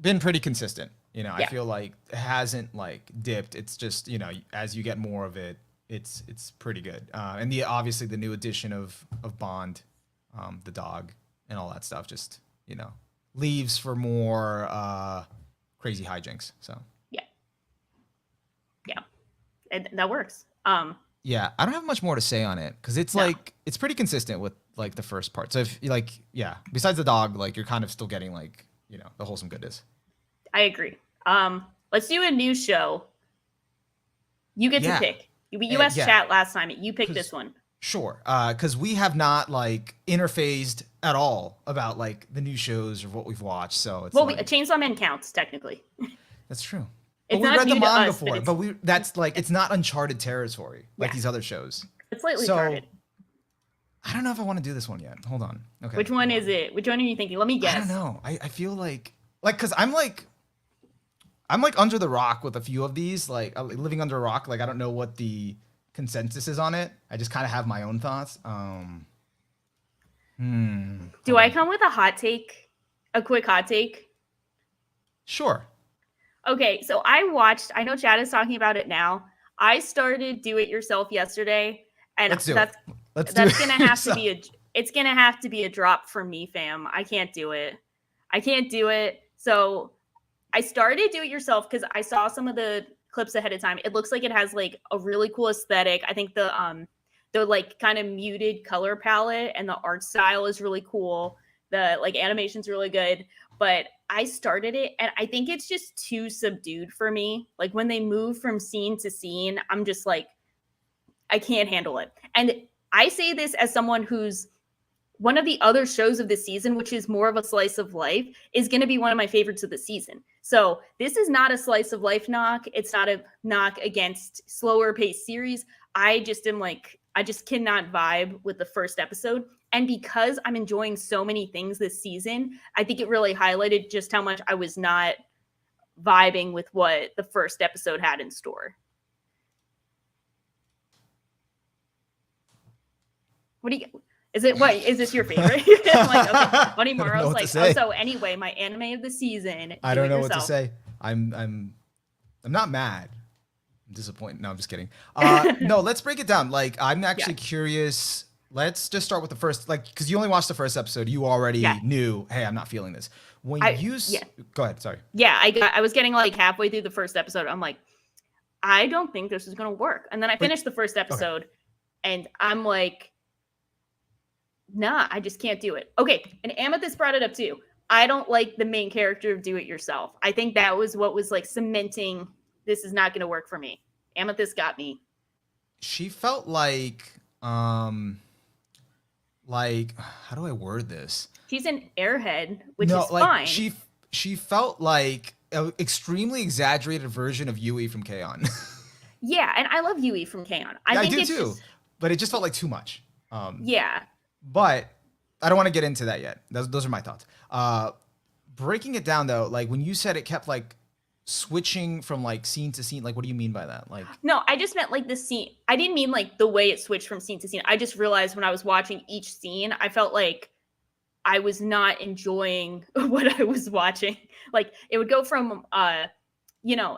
been pretty consistent. You know, I feel like it hasn't like dipped. It's just, you know, as you get more of it, it's pretty good. And obviously the new addition of Bond, the dog, and all that stuff, just, you know, leaves for more crazy hijinks. So and that works. Yeah, I don't have much more to say on it because it's like it's pretty consistent with like the first part. So if like besides the dog, like you're kind of still getting like, you know, the wholesome goodness. I agree. Let's do a new show. You get to pick. You asked chat last time. You picked this one. Sure. Because we have not like interfaced at all about like the new shows or what we've watched. So it's Chainsaw Man counts technically. That's true. It's but we not read the new to manga us, for it, but that's like it's not uncharted territory like these other shows. It's slightly charted. I don't know if I want to do this one yet. Hold on. Okay. Which one is it? Which one are you thinking? Let me guess. I don't know. I feel like because I'm like under the rock with a few of these. Like living under a rock. Like I don't know what the consensus is on it. I just kind of have my own thoughts. Do I come with a hot take? A quick hot take? Sure. Okay, so I know Chad is talking about it now. I started Do It Yourself yesterday, and that's gonna have to be a drop for me, fam. I can't do it. So I started Do It Yourself because I saw some of the clips ahead of time. It looks like it has like a really cool aesthetic. I think the like kind of muted color palette and the art style is really cool. The like animation's really good. But I started it and I think it's just too subdued for me. Like when they move from scene to scene, I'm just like, I can't handle it. And I say this as someone who's one of the other shows of the season, which is more of a slice of life, is going to be one of my favorites of the season. So this is not a slice of life knock. It's not a knock against slower paced series. I just cannot vibe with the first episode. And because I'm enjoying so many things this season, I think it really highlighted just how much I was not vibing with what the first episode had in store. Is this your favorite? I'm like, okay. Funny Morrow's like, so anyway, my anime of the season. I don't know what to say. I'm not mad. I'm disappointed. No, I'm just kidding. No, let's break it down. Like, I'm actually curious. Let's just start with the first, like, because you only watched the first episode. You already knew, hey, I'm not feeling this. Go ahead. Sorry. Yeah, I was getting like halfway through the first episode. I'm like, I don't think this is going to work. And then I finished the first episode and I'm like, nah, I just can't do it. Okay. And Amethyst brought it up too. I don't like the main character of Do It Yourself. I think that was what was like cementing this is not going to work for me. Amethyst got me. She felt like how do I word this? She's an airhead, which is fine. She felt like an extremely exaggerated version of Yui from K-On! Yeah, and I love Yui from K-On! I do too, but it just felt like too much. Yeah. But I don't want to get into that yet. Those are my thoughts. Breaking it down though, like when you said it kept like switching from like scene to scene, like what do you mean by that? Like no, I just meant like the scene. I didn't mean like the way it switched from scene to scene. I just realized when I was watching each scene, I felt like I was not enjoying what I was watching. Like it would go from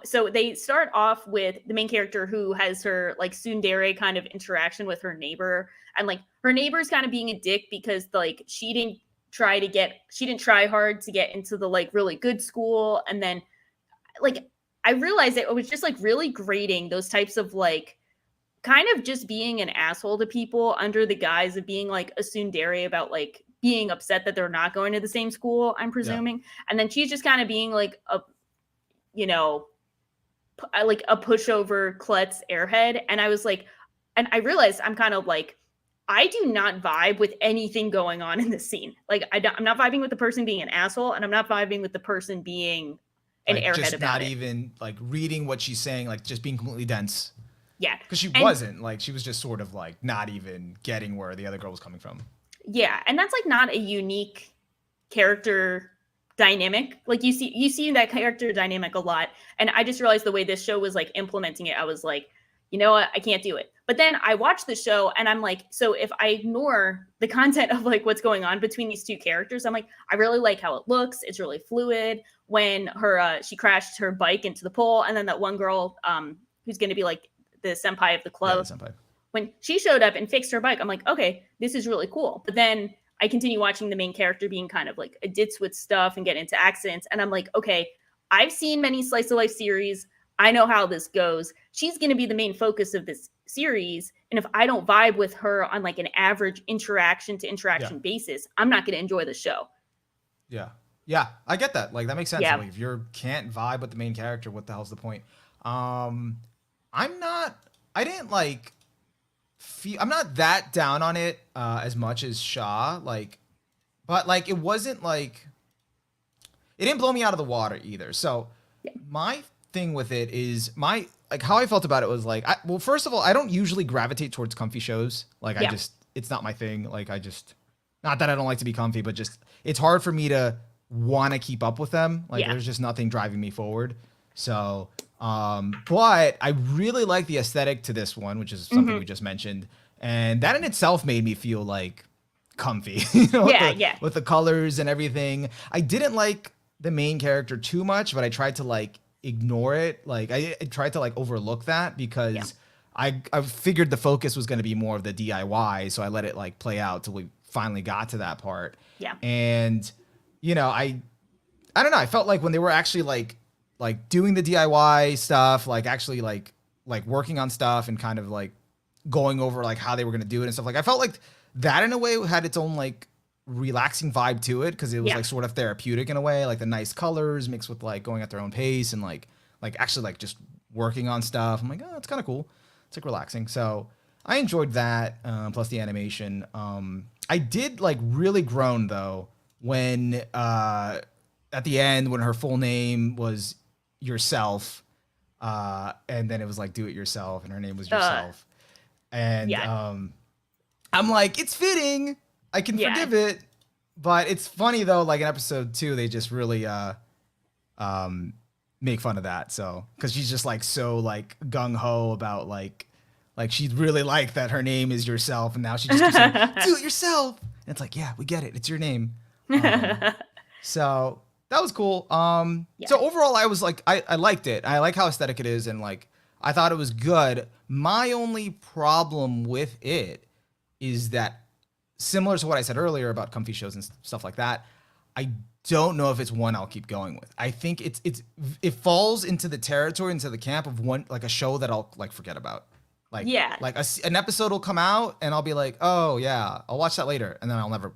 so they start off with the main character who has her like tsundere kind of interaction with her neighbor, and like her neighbor's kind of being a dick because like she didn't try hard to get into the like really good school, and then like I realized it was just like really grating those types of like kind of just being an asshole to people under the guise of being like a tsundere about like being upset that they're not going to the same school, I'm presuming. And then she's just kind of being like a pushover klutz airhead. And I was like, and I realized I'm kind of like, I do not vibe with anything going on in this scene. Like I'm not vibing with the person being an asshole, and I'm not vibing with the person being an airhead just about not it. Even like reading what she's saying, like just being completely dense. Yeah. Because she wasn't like, she was just sort of like not even getting where the other girl was coming from. Yeah. And that's like not a unique character dynamic. Like you see that character dynamic a lot. And I just realized the way this show was like implementing it, I was like, you know what? I can't do it. But then I watched the show and I'm like, so if I ignore the content of like what's going on between these two characters, I'm like, I really like how it looks. It's really fluid. When she crashed her bike into the pole, and then that one girl who's going to be like the senpai of the club, when she showed up and fixed her bike, I'm like, okay, this is really cool. But then I continue watching the main character being kind of like a ditz with stuff and get into accidents. And I'm like, okay, I've seen many slice of life series. I know how this goes. She's going to be the main focus of this series. And if I don't vibe with her on like an average interaction to interaction basis, I'm not going to enjoy the show. Yeah. Yeah, I get that. Like that makes sense. Yeah. Like if you can't vibe with the main character, what the hell's the point? Um, I'm not. I didn't like. I'm not that down on it as much as Shaw. Like, but like it wasn't like it didn't blow me out of the water either. So Yeah. my thing with it is my like how I felt about it was like well, first of all, I don't usually gravitate towards comfy shows. Like I just it's not my thing. Like I just not that I don't like to be comfy, but just it's hard for me to want to keep up with them. Like there's just nothing driving me forward. So but I really like the aesthetic to this one, which is something we just mentioned. And that in itself made me feel like comfy, you know, with the colors and everything. I didn't like the main character too much, but I tried to like ignore it. Like I tried to like overlook that because I figured the focus was going to be more of the DIY. So I let it like play out till we finally got to that part. Yeah. And, you know, I don't know. I felt like when they were actually like doing the DIY stuff, like actually like working on stuff and kind of like going over like how they were going to do it and stuff. Like I felt like that in a way had its own like relaxing vibe to it. Cause it was like sort of therapeutic in a way, like the nice colors mixed with like going at their own pace and like actually like just working on stuff. I'm like, oh, it's kind of cool. It's like relaxing. So I enjoyed that. Plus the animation. I did like really groan though when, at the end when her full name was Yourself, and then it was like Do It Yourself, and her name was Yourself, and I'm like, it's fitting, I can forgive it, but it's funny though. Like in episode 2, they just really make fun of that. So because she's just like so like gung ho about like she'd really like that her name is Yourself, and now she just keeps saying, Do it yourself, and it's like, yeah, we get it, it's your name. So that was cool. So overall, I was like, I liked it. I like how aesthetic it is, and like I thought it was good. My only problem with it is that, similar to what I said earlier about comfy shows and stuff like that, I don't know if it's one I'll keep going with. I think it falls into the territory, into the camp of one like a show that I'll like forget about. Like an episode will come out and I'll be like, oh yeah, I'll watch that later, and then I'll never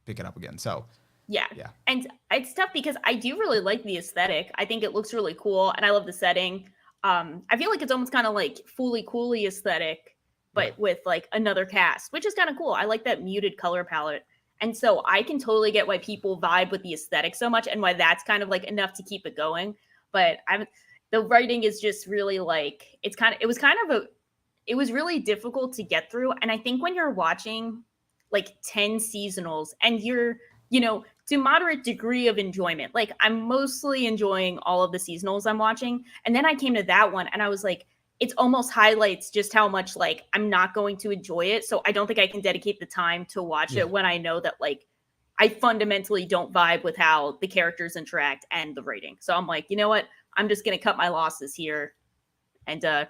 pick it up again. So. Yeah. And it's tough because I do really like the aesthetic. I think it looks really cool and I love the setting. I feel like it's almost kind of like Fooly Cooly aesthetic, but with like another cast, which is kind of cool. I like that muted color palette. And so I can totally get why people vibe with the aesthetic so much and why that's kind of like enough to keep it going. But the writing is just really like, it was really difficult to get through. And I think when you're watching like 10 seasonals and you're, you know, to moderate degree of enjoyment. Like I'm mostly enjoying all of the seasonals I'm watching. And then I came to that one and I was like, it's almost highlights just how much like I'm not going to enjoy it. So I don't think I can dedicate the time to watch it when I know that like I fundamentally don't vibe with how the characters interact and the writing. So I'm like, you know what? I'm just going to cut my losses here. And if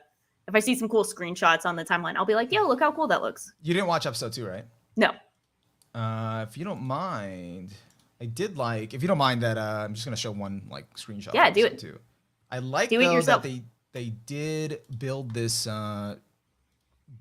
I see some cool screenshots on the timeline, I'll be like, yo, look how cool that looks. You didn't watch episode 2, right? No. If you don't mind, I did like, if you don't mind that, I'm just going to show one like screenshot. Yeah, do it. Too. I like though that they did build this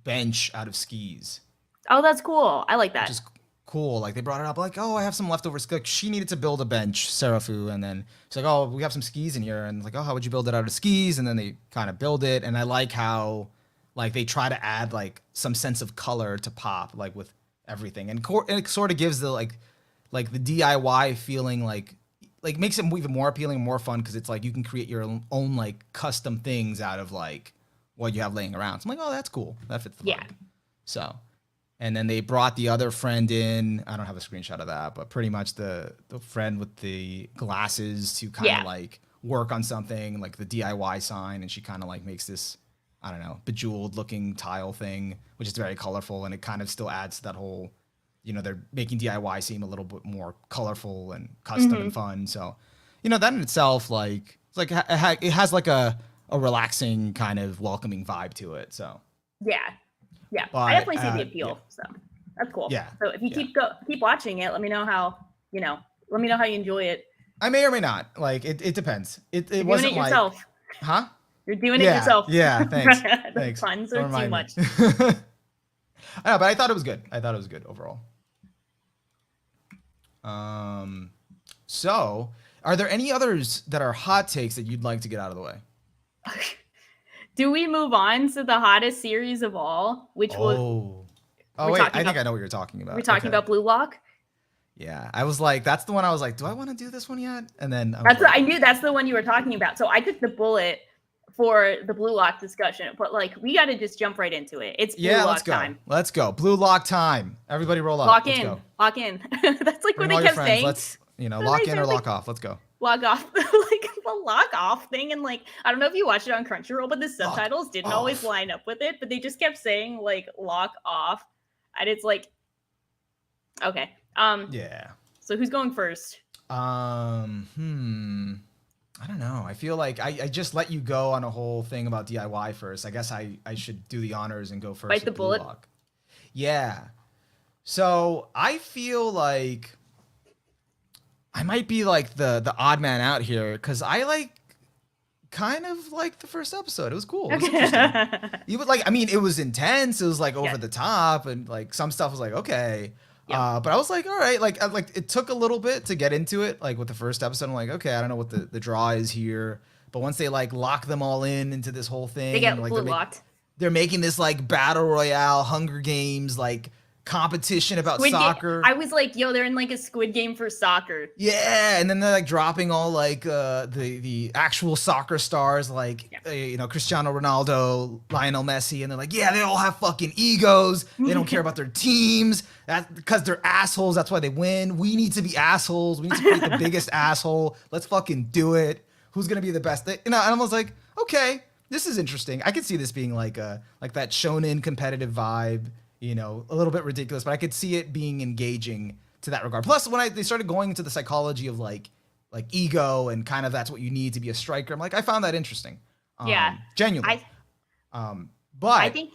bench out of skis. Oh, that's cool. I like that. Which is cool. Like they brought it up like, oh, I have some leftover skis. Like, she needed to build a bench, Serafu, and then she's like, oh, we have some skis in here. And like, oh, how would you build it out of skis? And then they kind of build it. And I like how like they try to add like some sense of color to pop, like with everything. And it sort of gives the like the DIY feeling, like makes it even more appealing, more fun, because it's like you can create your own like custom things out of like what you have laying around. So I'm like, oh, that's cool. That fits the vibe. So, and then they brought the other friend in. I don't have a screenshot of that, but pretty much the friend with the glasses to kind of like work on something like the DIY sign, and she kind of like makes this, I don't know, bejeweled looking tile thing, which is very colorful, and it kind of still adds to that whole, you know, they're making DIY seem a little bit more colorful and custom and fun. So, you know, that in itself, like, it's like it has like a relaxing kind of welcoming vibe to it. So yeah, but, I definitely see the appeal. So that's cool. Yeah. So if you keep watching it, let me know how you enjoy it. I may or may not. Like it depends. It You're wasn't doing it yourself. Huh? You're doing it yourself. Yeah, thanks. The puns are too much. I know, but I thought it was good. I thought it was good overall. So, are there any others that are hot takes that you'd like to get out of the way? Do we move on to the hottest series of all, which Oh, we're wait, talking I think about? I know what you're talking about. We're talking Okay. about Blue Lock. Yeah, I was like, that's the one I was like, do I want to do this one yet? And then I knew that's the one you were talking about. So I took the bullet for the Blue Lock discussion, but like we got to just jump right into it. It's Blue Lock let's go. time. Let's go. Blue Lock time. Everybody roll up. Lock let's in. go. Lock in. That's like Bring what all they your kept friends. saying. Let's lock in or lock off. Let's go. Log off. Like the lock off thing, and like I don't know if you watched it on Crunchyroll, but the subtitles didn't always line up with it, but they just kept saying like lock off, and it's like okay. Yeah. So who's going first? I don't know. I feel like I just let you go on a whole thing about DIY first. I guess I should do the honors and go first. Bite the bullet. Lock. Yeah. So I feel like I might be like the odd man out here because I kind of like the first episode. It was cool. It was interesting. Even like, I mean, it was intense. It was like over the top, and like some stuff was like okay. But I was like, all right, like it took a little bit to get into it. Like with the first episode, I'm like, okay, I don't know what the draw is here. But once they like lock them all into this whole thing, they get like blue locked. They're making this like battle royale, Hunger Games like competition about soccer. I was like, yo, they're in like a Squid Game for soccer. Yeah, and then they're like dropping all like the actual soccer stars like Cristiano Ronaldo, Lionel Messi, and they're like, yeah, they all have fucking egos. They don't care about their teams. That's because they're assholes. That's why they win. We need to be assholes. We need to create the biggest asshole. Let's fucking do it. Who's gonna be the best? And I was like, okay, this is interesting. I could see this being like that shonen competitive vibe. A little bit ridiculous, but I could see it being engaging to that regard. Plus, when they started going into the psychology of like ego and kind of that's what you need to be a striker, I'm like, I found that interesting. Genuinely. But I think.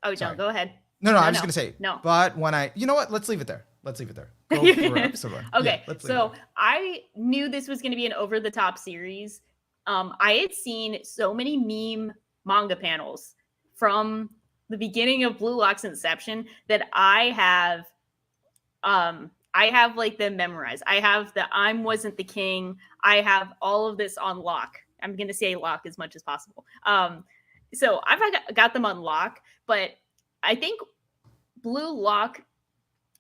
Oh, no, go ahead. No, I'm just gonna say no. But when you know what? Let's leave it there. Go for episode 1. Okay, so I knew this was gonna be an over-the-top series. I had seen so many meme manga panels from the beginning of Blue Lock's inception that I have like them memorized. I have the I'm wasn't the king. I have all of this on lock. I'm going to say lock as much as possible. So I've got them on lock, but I think Blue Lock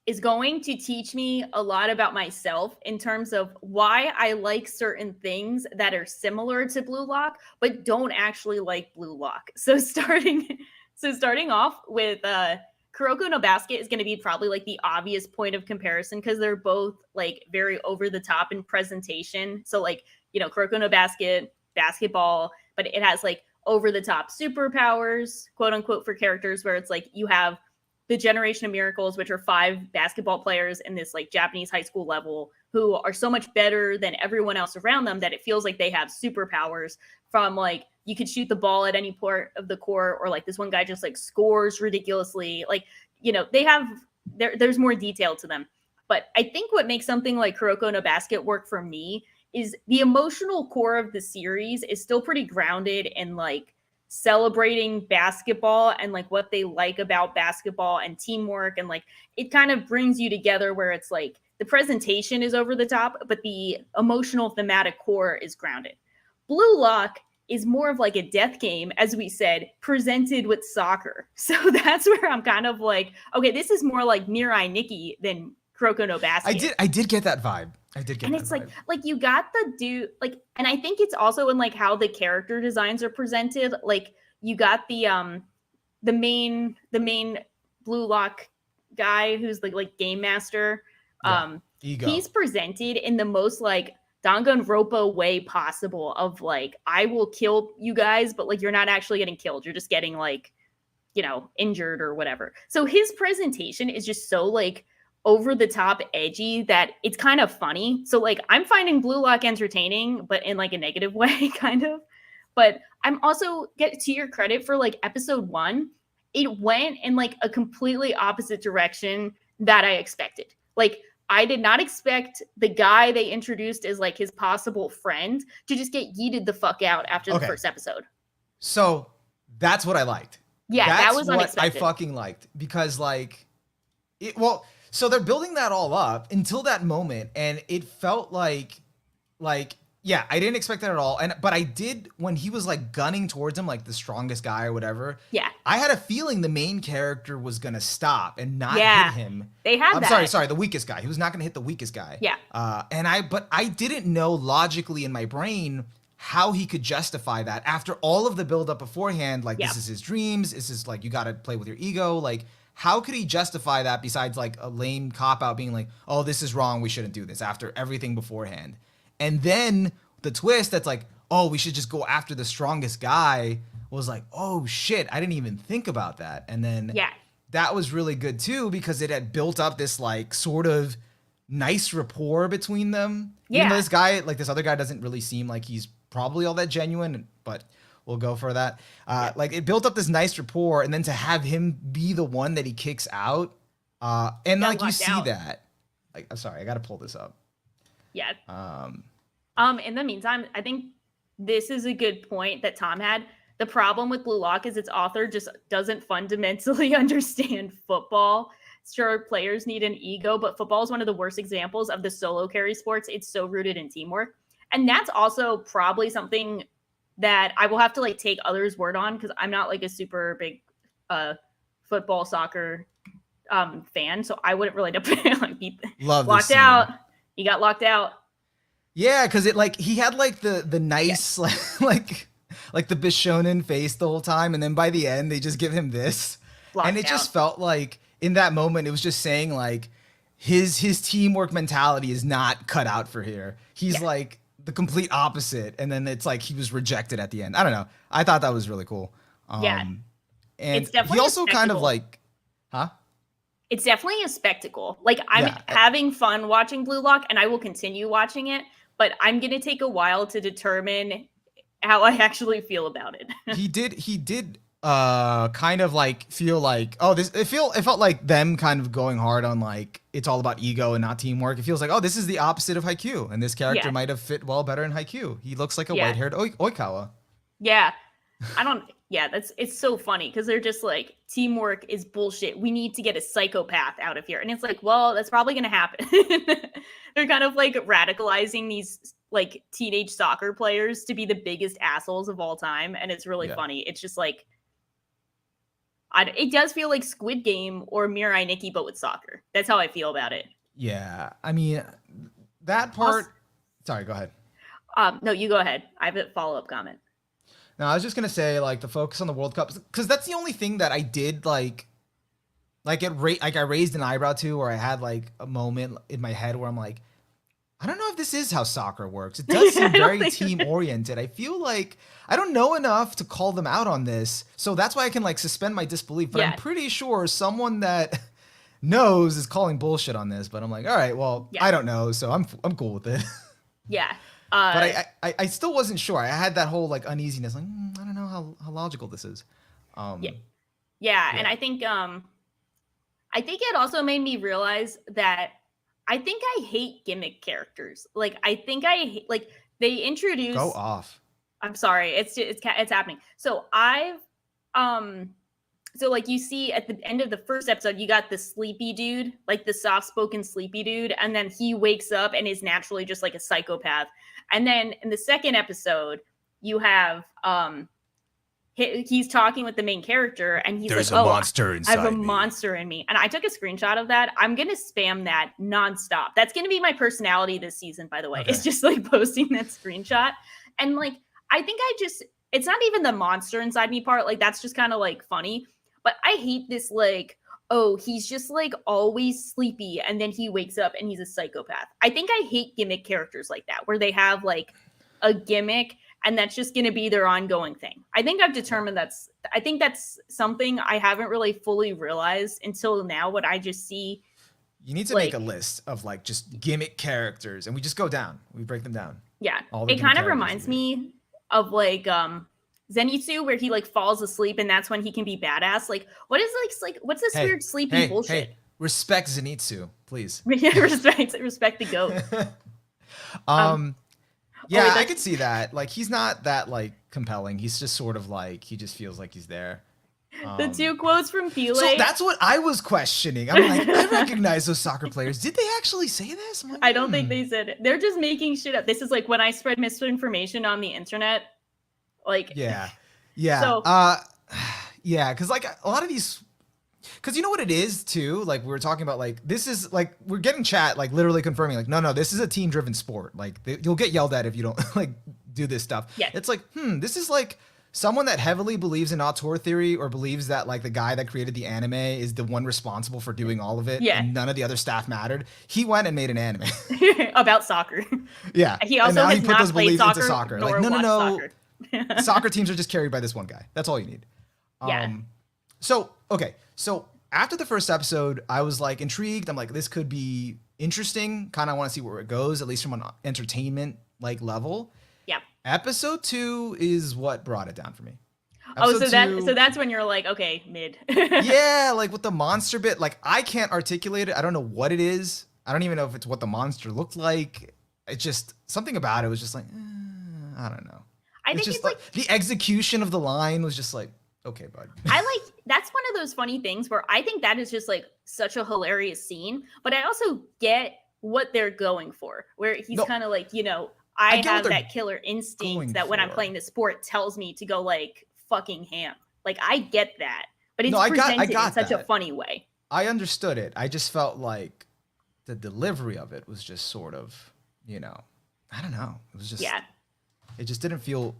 is going to teach me a lot about myself in terms of why I like certain things that are similar to Blue Lock, but don't actually like Blue Lock. So starting off with Kuroko no Basket is going to be probably like the obvious point of comparison because they're both like very over the top in presentation. So like, Kuroko no Basket, basketball, but it has like over the top superpowers, quote unquote, for characters where it's like you have the Generation of Miracles, which are 5 basketball players in this like Japanese high school level who are so much better than everyone else around them that it feels like they have superpowers from like, you could shoot the ball at any part of the court, or like this one guy just like scores ridiculously. Like, they have, there's more detail to them. But I think what makes something like Kuroko no Basket work for me is the emotional core of the series is still pretty grounded in like celebrating basketball and like what they like about basketball and teamwork. And like, it kind of brings you together where it's like the presentation is over the top, but the emotional thematic core is grounded. Blue Lock is more of like a death game, as we said, presented with soccer. So that's where I'm kind of like, okay, this is more like Mirai Nikki than Kuroko no Basket. I did get that vibe. And it's like you got the dude, like, and I think it's also in like how the character designs are presented. Like you got the main Blue Lock guy who's like game master. Ego. He's presented in the most like Danganronpa way possible of like, I will kill you guys, but like you're not actually getting killed. You're just getting like, injured or whatever. So his presentation is just so like over the top edgy that it's kind of funny. So like I'm finding Blue Lock entertaining, but in like a negative way kind of. But I'm also, get to your credit for like episode 1, it went in like a completely opposite direction that I expected. Like I did not expect the guy they introduced as like his possible friend to just get yeeted the fuck out after the first episode. So that's what I liked. Yeah, that was what unexpected. I fucking liked because like So they're building that all up until that moment, and it felt like yeah, I didn't expect that at all. But I did when he was like gunning towards him, like the strongest guy or whatever. Yeah. I had a feeling the main character was gonna stop and not Yeah. hit him. They had that. Sorry, the weakest guy. He was not gonna hit the weakest guy. Yeah. But I didn't know logically in my brain how he could justify that after all of the buildup beforehand. Like, this is his dreams. This is like, you got to play with your ego. Like, how could he justify that besides like a lame cop out being like, oh, this is wrong, we shouldn't do this, after everything beforehand? And then the twist that's like, oh, we should just go after the strongest guy, was like, oh shit, I didn't even think about that. And then that was really good too, because it had built up this like sort of nice rapport between them. Even though this guy, like this other guy, doesn't really seem like he's probably all that genuine, but we'll go for that. Like, it built up this nice rapport, and then to have him be the one that he kicks out, and like you see that. Like, I'm sorry, I got to pull this up. Yeah. In the meantime, I think this is a good point that Tom had. The problem with Blue Lock is its author just doesn't fundamentally understand football. Sure, players need an ego, but football is one of the worst examples of the solo carry sports. It's so rooted in teamwork. And that's also probably something that I will have to like take others' word on, because I'm not like a super big football, soccer fan. So I wouldn't really like be locked out. He got locked out. Yeah, because it like he had like the nice like the Bishonen face the whole time, and then by the end they just give him this. And it just felt like in that moment it was just saying like his teamwork mentality is not cut out for here. He's like the complete opposite, and then it's like he was rejected at the end. I don't know. I thought that was really cool. And he also kind of like, it's definitely a spectacle. Like, I'm having fun watching Blue Lock, and I will continue watching it, but I'm gonna take a while to determine how I actually feel about it. He did kind of like feel like, oh, it felt like them kind of going hard on like it's all about ego and not teamwork. It feels like, oh, this is the opposite of Haikyuu, and this character might have fit well better in Haikyuu. He looks like a white-haired Oikawa. Yeah. It's so funny because they're just like, teamwork is bullshit. We need to get a psychopath out of here. And it's like, well, that's probably going to happen. They're kind of like radicalizing these like teenage soccer players to be the biggest assholes of all time. And it's really funny. It's just like, it does feel like Squid Game or Mirai Nikki, but with soccer. That's how I feel about it. Yeah. I mean, that part. Sorry, go ahead. No, you go ahead. I have a follow-up comment. No, I was just gonna say, like, the focus on the World Cup, because that's the only thing that I did like I raised an eyebrow to, or I had like a moment in my head where I'm like, I don't know if this is how soccer works. It does seem very team oriented. I feel like I don't know enough to call them out on this, so that's why I can like suspend my disbelief. But I'm pretty sure someone that knows is calling bullshit on this. But I'm like, all right, well, I don't know, so I'm cool with it. Yeah. But I still wasn't sure. I had that whole like uneasiness, like I don't know how logical this is. And I think it also made me realize that I think I hate gimmick characters. Like, I think like they introduce. Go off. I'm sorry. It's happening. So so like you see at the end of the first episode, you got the sleepy dude, like the soft-spoken sleepy dude, and then he wakes up and is naturally just like a psychopath. And then in the second episode, you have he's talking with the main character, and he's There's like, a monster inside I have a monster in me. And I took a screenshot of that. I'm going to spam that nonstop. That's going to be my personality this season, by the way. Okay. It's just like posting that screenshot. And like, I think it's not even the monster inside me part. Like, that's just kind of like funny. But I hate this, like, oh, he's just like always sleepy, and then he wakes up and he's a psychopath. I think I hate gimmick characters like that, where they have like a gimmick and that's just going to be their ongoing thing. I think I've determined that's something I haven't really fully realized until now, what I just see. You need to make a list of like just gimmick characters, and we just go down. We break them down. Yeah. It kind of reminds me of like Zenitsu, where he like falls asleep and that's when he can be badass. Like, what is like what's this weird sleepy bullshit? Hey, respect Zenitsu, please. respect the goat. I could see that. Like, he's not that like compelling. He's just sort of like, he just feels like he's there. The two quotes from Pele. So that's what I was questioning. I'm like, I recognize those soccer players. Did they actually say this? Like, I don't think they said it. They're just making shit up. This is like when I spread misinformation on the internet. Like, yeah. So, yeah, because like a lot of these, because you know what it is too. Like we were talking about, like this is like we're getting chat like literally confirming like no, this is a team-driven sport. Like you'll get yelled at if you don't like do this stuff. Yeah. It's like this is like someone that heavily believes in auteur theory or believes that like the guy that created the anime is the one responsible for doing all of it. Yeah. And none of the other staff mattered. He went and made an anime about soccer. Yeah. He also has not played soccer. Like no. Soccer. Soccer teams are just carried by this one guy. That's all you need. Yeah. So after the first episode, I was like intrigued. I'm like, this could be interesting. Kind of want to see where it goes, at least from an entertainment like level. Yeah. Episode 2 is what brought it down for me. So that's when you're like, okay, mid. Yeah, like with the monster bit, like I can't articulate it. I don't know what it is. I don't even know if it's what the monster looked like. It's just something about it was just like, I don't know. I think it's like the execution of the line was just like, okay, bud. That's one of those funny things where I think that is just like such a hilarious scene, but I also get what they're going for, where he's kind of like, I have that killer instinct that when I'm playing the sport tells me to go like fucking ham. Like I get that, but it's presented in such a funny way. I understood it. I just felt like the delivery of it was just sort of, I don't know. It was just, it just didn't feel,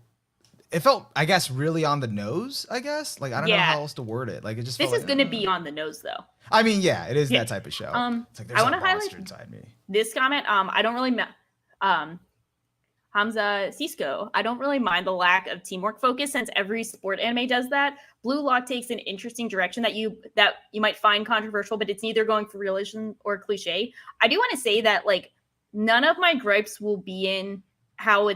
it felt, I guess, really on the nose, I guess. Like, I don't know how else to word it. Like, it just This felt is going to be on the nose, though. I mean, yeah, it is that type of show. It's like, there's I want to monster highlight inside me. This comment. I don't really, Hamza Cisco, I don't really mind the lack of teamwork focus since every sport anime does that. Blue Lock takes an interesting direction that you might find controversial, but it's neither going for realism or cliche. I do want to say that, like, none of my gripes will be in how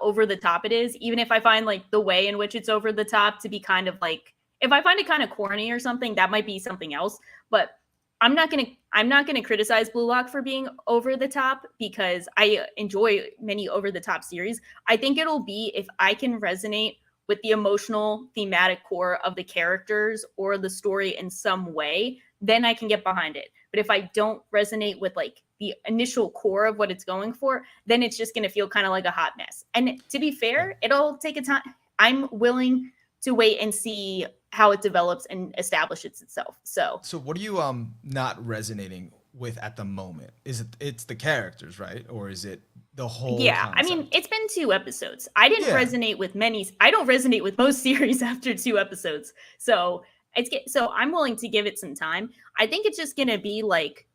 over the top it is, even if I find like the way in which it's over the top to be kind of like, if I find it kind of corny or something, that might be something else. But I'm not gonna criticize Blue Lock for being over the top because I enjoy many over the top series. I think it'll be if I can resonate with the emotional thematic core of the characters or the story in some way, then I can get behind it. But if I don't resonate with like the initial core of what it's going for, then it's just going to feel kind of like a hot mess. And to be fair, it'll take a time. I'm willing to wait and see how it develops and establishes itself. So what are you not resonating with at the moment? Is it's the characters, right? Or is it the whole concept? I mean, it's been 2 episodes. I didn't resonate with I don't resonate with most series after 2 episodes. So I'm willing to give it some time. I think it's just going to be like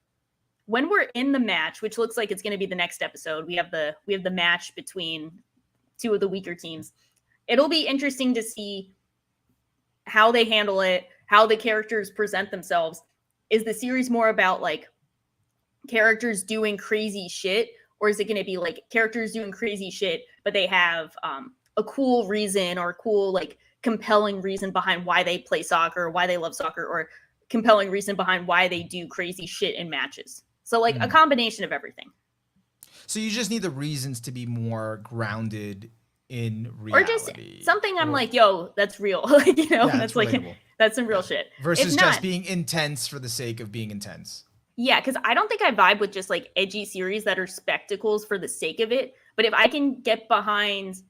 when we're in the match, which looks like it's going to be the next episode. We have the match between 2 of the weaker teams. It'll be interesting to see how they handle it, how the characters present themselves. Is the series more about like characters doing crazy shit, or is it going to be like characters doing crazy shit, but they have a cool reason or a cool like compelling reason behind why they play soccer, why they love soccer, or compelling reason behind why they do crazy shit in matches? So like a combination of everything. So you just need the reasons to be more grounded in reality. Or just something I'm like, yo, that's real. Like, that's like, that's some real shit. Versus just being intense for the sake of being intense. Yeah, because I don't think I vibe with just like edgy series that are spectacles for the sake of it. But if I can get behind,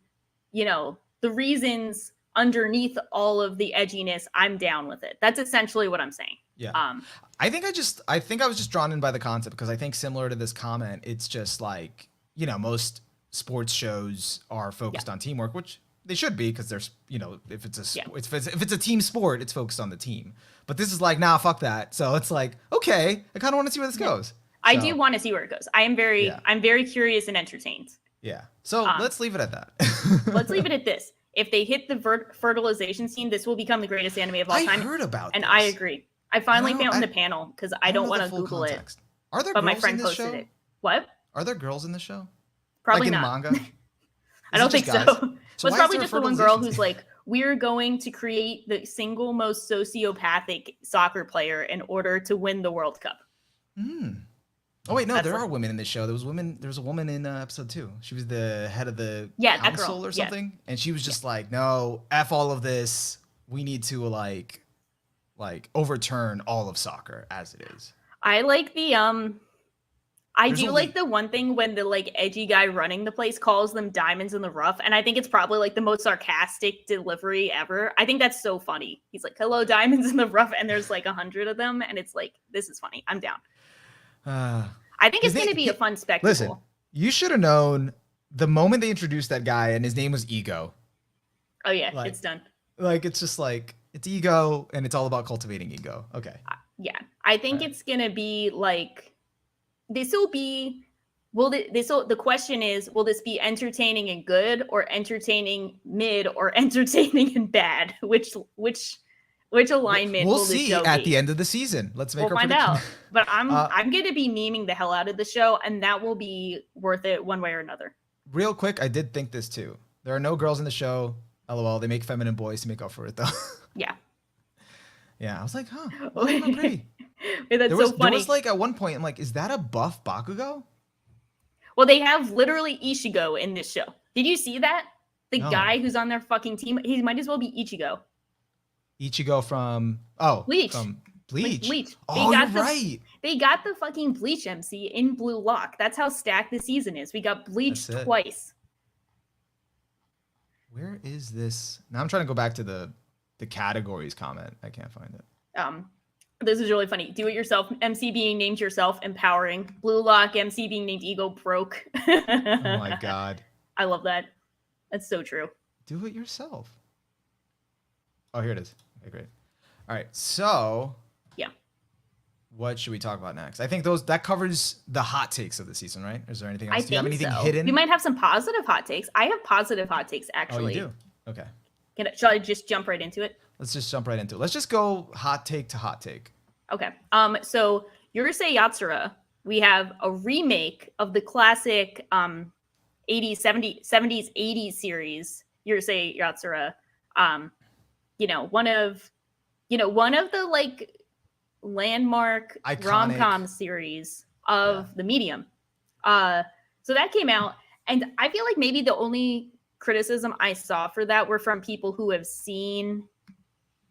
the reasons underneath all of the edginess, I'm down with it. That's essentially what I'm saying. Yeah. I think I was just drawn in by the concept because I think similar to this comment, it's just like, most sports shows are focused on teamwork, which they should be because there's, if it's a team sport, it's focused on the team. But this is like, nah, fuck that. So it's like, okay, I kind of want to see where this goes. I do want to see where it goes. I'm very curious and entertained. Yeah. So let's leave it at that. Let's leave it at this. If they hit the fertilization scene, this will become the greatest anime of all time. I heard about and this. I agree. I finally found the panel because I don't want to Google context. Are there but girls my friend in this posted show? it. What? Are there girls in the show? Probably like in not. Manga? I don't think so. So it's probably just the one girl who's like, we're going to create the single most sociopathic soccer player in order to win the World Cup. Oh wait, no, there are women in this show. There was a woman in episode 2. She was the head of the council or something, and she was just like, "No, f all of this. we need to like overturn all of soccer as it is. I like the I There's do only- like the one thing when the like edgy guy running the place calls them diamonds in the rough, and I think it's probably like the most sarcastic delivery ever. I think that's so funny. He's like, "Hello, diamonds in the rough," and there's like 100 of them, and it's like, this is funny. I'm down. I think it's going to be a fun spectacle. Listen, you should have known the moment they introduced that guy, and his name was Ego. Oh yeah, it's done. Like it's just like it's ego, and it's all about cultivating ego. Okay. Yeah, I think it's going to be like. This will be the question is, will this be entertaining and good, or entertaining mid, or entertaining and bad? Which alignment we'll will this see show at be? the end of the season. Let's make we'll our find prediction. out. But I'm gonna be memeing the hell out of the show, and that will be worth it one way or another. Real quick, I did think this too. There are no girls in the show. LOL. They make feminine boys to make up for it though. Yeah. Yeah, I was like, huh, well, that's not pretty. Wait, that's so funny. There was like at one point, I'm like, is that a buff Bakugo? Well, they have literally Ichigo in this show. Did you see that? The guy who's on their fucking team, he might as well be Ichigo. Ichigo from Bleach. From Bleach. Bleach. Oh, you're right. They got the fucking Bleach MC in Blue Lock. That's how stacked the season is. We got Bleach twice. Where is this? Now I'm trying to go back to the categories comment. I can't find it. This is really funny. Do it yourself. MC being named yourself, empowering. Blue Lock. MC being named ego, broke. Oh my god. I love that. That's so true. Do it yourself. Oh, here it is. Okay, great. All right. So, yeah. What should we talk about next? I think that covers the hot takes of the season, right? Is there anything else? Do you have anything hidden? We might have some positive hot takes. I have positive hot takes, actually. Oh, you do? Okay. Shall I just jump right into it? Let's just jump right into it. Let's just go hot take to hot take. Okay. So Urusei Yatsura, we have a remake of the classic 80s, 70s, 80s series, Urusei Yatsura. One of the like landmark rom-com series of the medium. So that came out, and I feel like maybe the only criticism I saw for that were from people who have seen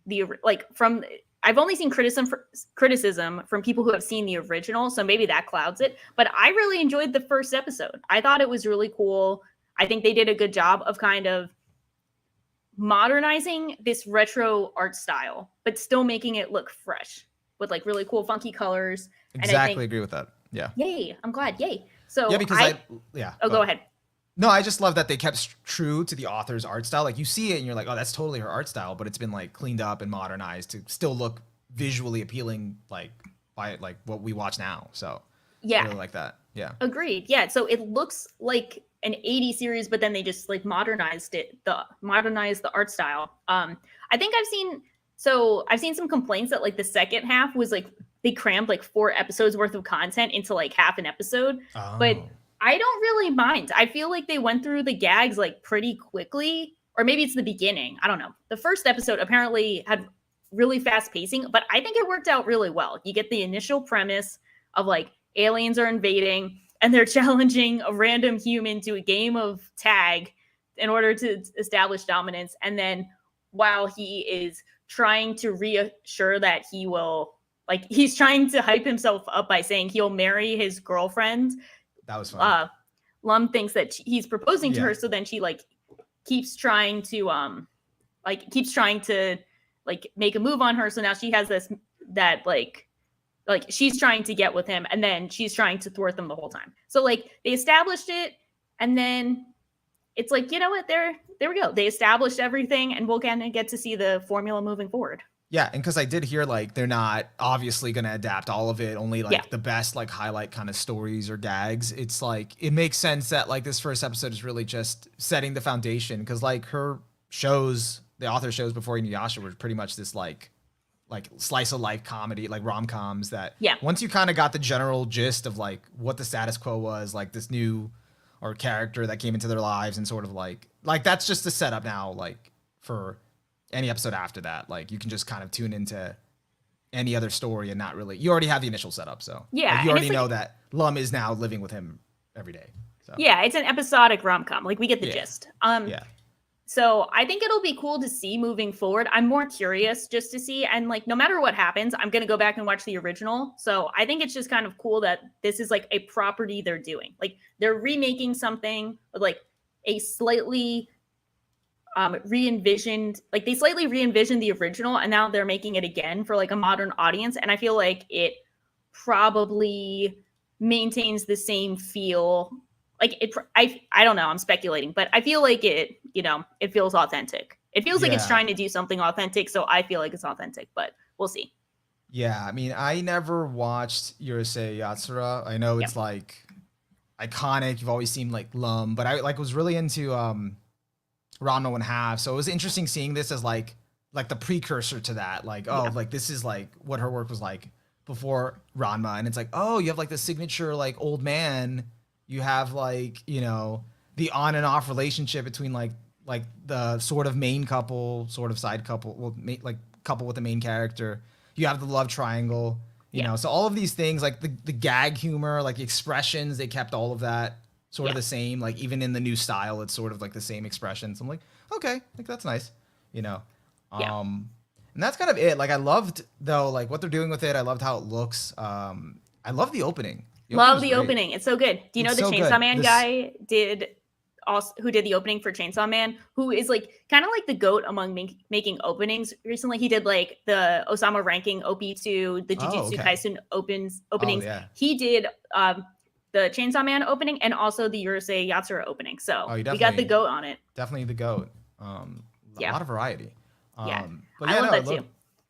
I've only seen criticism from people who have seen the original, so maybe that clouds it. But I really enjoyed the first episode. I thought it was really cool. I think they did a good job of kind of modernizing this retro art style, but still making it look fresh with like really cool, funky colors. Exactly, agree with that. Yeah. Yay! I'm glad. Yay! So yeah, because go ahead. No, I just love that they kept true to the author's art style. Like you see it and you're like, oh, that's totally her art style, but it's been like cleaned up and modernized to still look visually appealing, like by like what we watch now. So yeah, I really like that. Yeah, agreed. Yeah, so it looks like an 80s series, but then they just like modernized the art style. I think I've seen some complaints that like the second half was like they crammed like 4 episodes worth of content into like half an episode, but I don't really mind. I feel like they went through the gags like pretty quickly, or maybe it's the beginning. I don't know. The first episode apparently had really fast pacing, but I think it worked out really well. You get the initial premise of like aliens are invading and they're challenging a random human to a game of tag in order to establish dominance. And then while he is trying to reassure that he will, like, he's trying to hype himself up by saying he'll marry his girlfriend. That was fun. Lum thinks that he's proposing to her, so then she like keeps trying to make a move on her. So now she has that she's trying to get with him, and then she's trying to thwart them the whole time. So like they established it, and then it's like, you know what, there we go. They established everything, and we'll kind of get to see the formula moving forward. Yeah, and because I did hear like they're not obviously going to adapt all of it, only like the best like highlight kind of stories or gags. It's like it makes sense that like this first episode is really just setting the foundation, because like her shows, the author shows before Inuyasha were pretty much this like slice of life comedy, like rom-coms that once you kind of got the general gist of like what the status quo was, like this new or character that came into their lives, and sort of like that's just the setup now, like for any episode after that, like you can just kind of tune into any other story and not really, you already have the initial setup. So yeah, like, you already know that Lum is now living with him every day. So yeah, it's an episodic rom-com. Like we get the gist. So I think it'll be cool to see moving forward. I'm more curious just to see. And like, no matter what happens, I'm going to go back and watch the original. So I think it's just kind of cool that this is like a property they're doing. Like they're remaking something with like a slightly re-envisioned, like they slightly re-envisioned the original and now they're making it again for like a modern audience. And I feel like it probably maintains the same feel. Like I don't know, I'm speculating, but I feel like it, you know, it feels authentic. It feels like it's trying to do something authentic, so I feel like it's authentic, but we'll see. Yeah, I mean, I never watched Urusei Yatsura. I know it's like iconic. You've always seen like Lum, but I like was really into Ranma and Half. So it was interesting seeing this as like the precursor to that. Like, oh, like this is like what her work was like before Ranma, and it's like, oh, you have like the signature like old man. You have like, you know, the on and off relationship between like the sort of main couple, sort of side couple, well, like couple with the main character. You have the love triangle, you know. So all of these things, like the gag humor, like the expressions, they kept all of that sort of the same. Like even in the new style, it's sort of like the same expressions. I'm like, okay, like that's nice, you know. And that's kind of it. Like I loved though, like what they're doing with it. I loved how it looks. I love the opening. Love the opening. It's so good. Do you know the Chainsaw Man guy who did the opening for Chainsaw Man, who is like kind of like the GOAT among making openings. Recently, he did like the Osama ranking OP2, the Jujutsu Kaisen openings. He did the Chainsaw Man opening and also the Urusei Yatsura opening. So we got the GOAT on it. Definitely the GOAT. A lot of variety. But I love that too.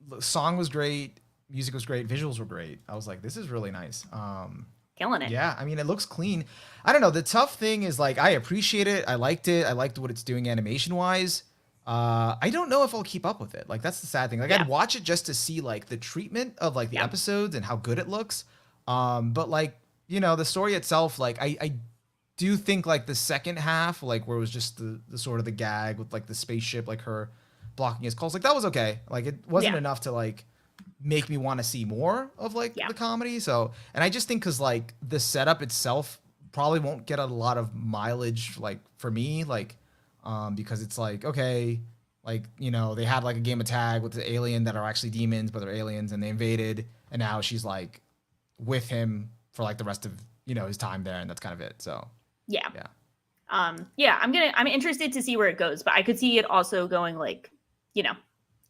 The song was great. Music was great. Visuals were great. I was like, this is really nice. Killing it. Yeah, I mean, it looks clean. I don't know. The tough thing is like, I appreciate it. I liked it. I liked what it's doing animation wise. I don't know if I'll keep up with it. Like, that's the sad thing. Like, I'd watch it just to see like the treatment of like the episodes and how good it looks. But like, you know, the story itself, like I do think like the second half, like where it was just the sort of the gag with like the spaceship, like her blocking his calls, like that was okay. Like it wasn't enough to like make me want to see more of like the comedy. So, and I just think because like the setup itself probably won't get a lot of mileage like for me, like because it's like, okay, like, you know, they had like a game of tag with the alien that are actually demons, but they're aliens, and they invaded, and now she's like with him for like the rest of, you know, his time there, and that's kind of it. So I'm interested to see where it goes, but I could see it also going like, you know,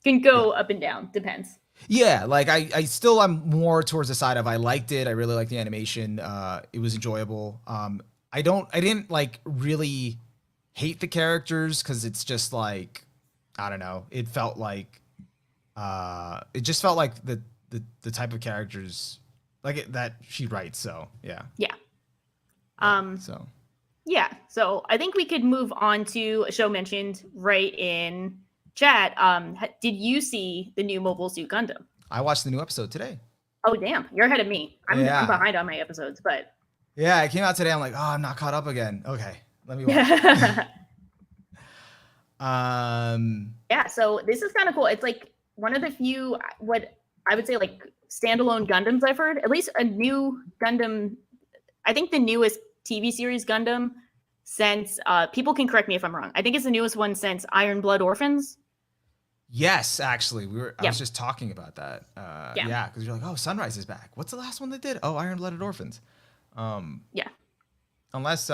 can go up and down, depends. Yeah, like I still am more towards the side of I liked it. I really liked the animation. It was enjoyable. I didn't like really hate the characters because it's just like, I don't know. It felt like it just felt like the type of characters like it, that she writes. So yeah. So I think we could move on to a show mentioned right in chat. Did you see the new Mobile Suit Gundam? I watched the new episode today. Oh damn, you're ahead of me. I'm behind on my episodes, but yeah, it came out today. I'm like, oh, I'm not caught up again. Okay, let me watch. So this is kind of cool. It's like one of the few, what I would say, like standalone Gundams I've heard. At least a new Gundam. I think the newest TV series Gundam since people can correct me if I'm wrong. I think it's the newest one since Iron Blood Orphans. Yes, actually, I was just talking about that. Because you're like, oh, Sunrise is back. What's the last one they did? Oh, Iron Blooded Orphans. Unless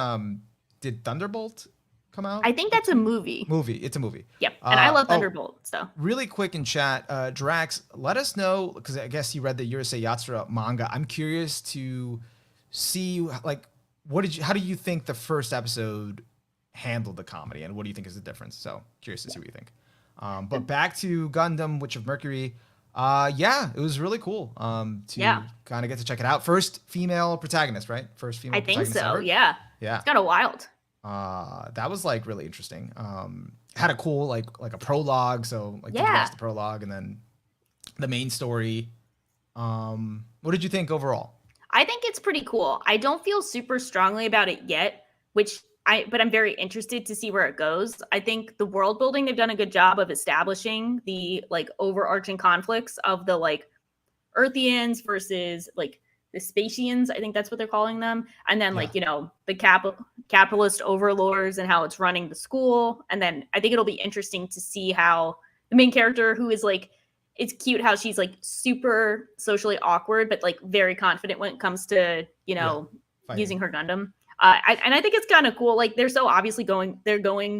did Thunderbolt come out? I think that's a movie. It's a movie. Yep, and I love Thunderbolt. So really quick in chat, Drax, let us know, because I guess you read the Urusei Yatsura manga. I'm curious to see like how do you think the first episode handled the comedy, and what do you think is the difference? So curious to see what you think. But back to Gundam, Witch of Mercury. It was really cool to kind of get to check it out. First female protagonist, right? First female protagonist. I think so, yeah. It's kind of wild. That was like really interesting. Had a cool like a prologue, so like the prologue and then the main story. What did you think overall? I think it's pretty cool. I don't feel super strongly about it yet, but I'm very interested to see where it goes. I think the world building, they've done a good job of establishing the like overarching conflicts of the like Earthians versus like the Spatians, I think that's what they're calling them. And then like, you know, the capitalist overlords and how it's running the school. And then I think it'll be interesting to see how the main character, who is like, it's cute how she's like super socially awkward, but like very confident when it comes to, you know, using her Gundam. And I think it's kind of cool. Like they're so obviously going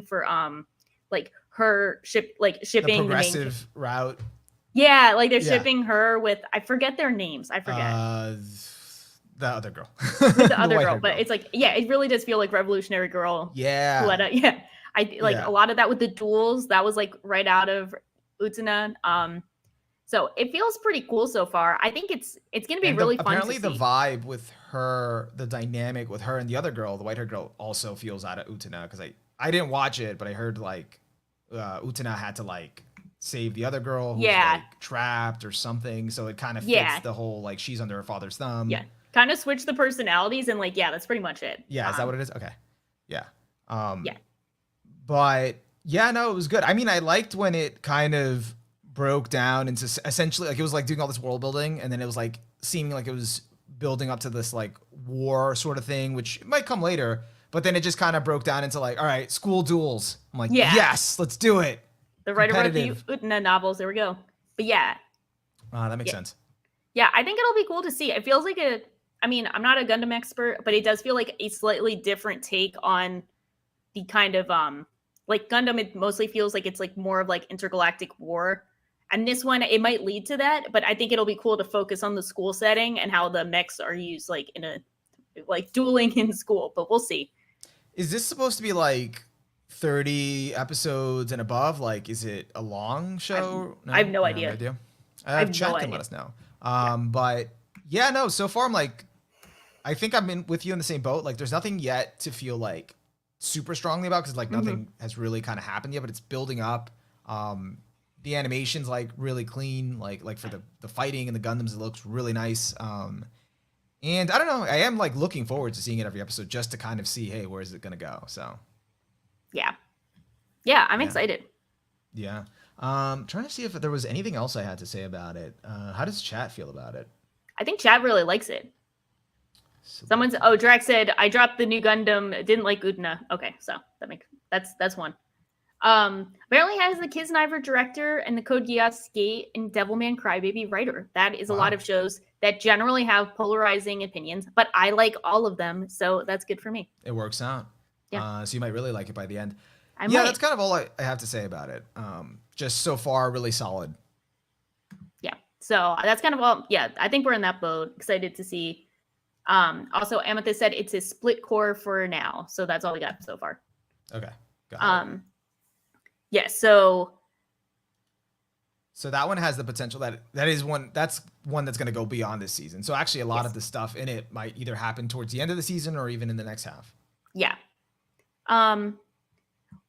for like her shipping the progressive route. Yeah, like they're shipping her with, I forget their names. I forget. The other girl. With the other girl, but it's like, yeah, it really does feel like Revolutionary Girl. Yeah. I like a lot of that with the duels. That was like right out of Utena. So it feels pretty cool so far. I think it's gonna be really fun. Apparently, the vibe with her, the dynamic with her and the other girl, the white-haired girl, also feels out of Utena because I didn't watch it, but I heard like Utena had to like save the other girl who was like trapped or something. So it kind of fits the whole like she's under her father's thumb. Yeah, kind of switch the personalities and like that's pretty much it. Yeah, is that what it is? Okay, yeah. But yeah, no, it was good. I mean, I liked when it kind of broke down into essentially like it was like doing all this world building, and then it was like seeming like it was building up to this like war sort of thing, which might come later. But then it just kind of broke down into like, all right, school duels. I'm like, yes, let's do it. The writer wrote the Utena novels. There we go. But yeah. That makes sense. Yeah, I think it'll be cool to see. It feels like I mean, I'm not a Gundam expert, but it does feel like a slightly different take on the kind of, like Gundam, it mostly feels like it's like more of like intergalactic war. And this one, it might lead to that, but I think it'll be cool to focus on the school setting and how the mechs are used like in a, like dueling in school, but we'll see. Is this supposed to be like 30 episodes and above? Like, is it a long show? I have no idea. Chat can let us know. But yeah, no, so far I'm like, I think I'm with you in the same boat. Like there's nothing yet to feel like super strongly about because like nothing has really kind of happened yet, but it's building up. The animation's like really clean, like for the fighting and the Gundams, it looks really nice. And I don't know, I am like looking forward to seeing it every episode just to kind of see, hey, where is it gonna go? So yeah, I'm excited. Yeah. Trying to see if there was anything else I had to say about it. How does chat feel about it? I think chat really likes it. Drax said, I dropped the new Gundam, didn't like Utena. Okay, so that's one. Apparently has the Kisniver director and the Code Geass Skate and Devilman Crybaby writer. That is a lot of shows that generally have polarizing opinions, but I like all of them, so that's good for me. It works out. Yeah. So you might really like it by the end. That's kind of all I have to say about it. Just so far, really solid. Yeah. So that's kind of all. Yeah, I think we're in that boat. Excited to see. Also, Amethyst said it's a split core for now, so that's all we got so far. Okay. Got it. Yeah. So that one has the potential that's one that's going to go beyond this season. So actually, a lot of the stuff in it might either happen towards the end of the season or even in the next half. Yeah.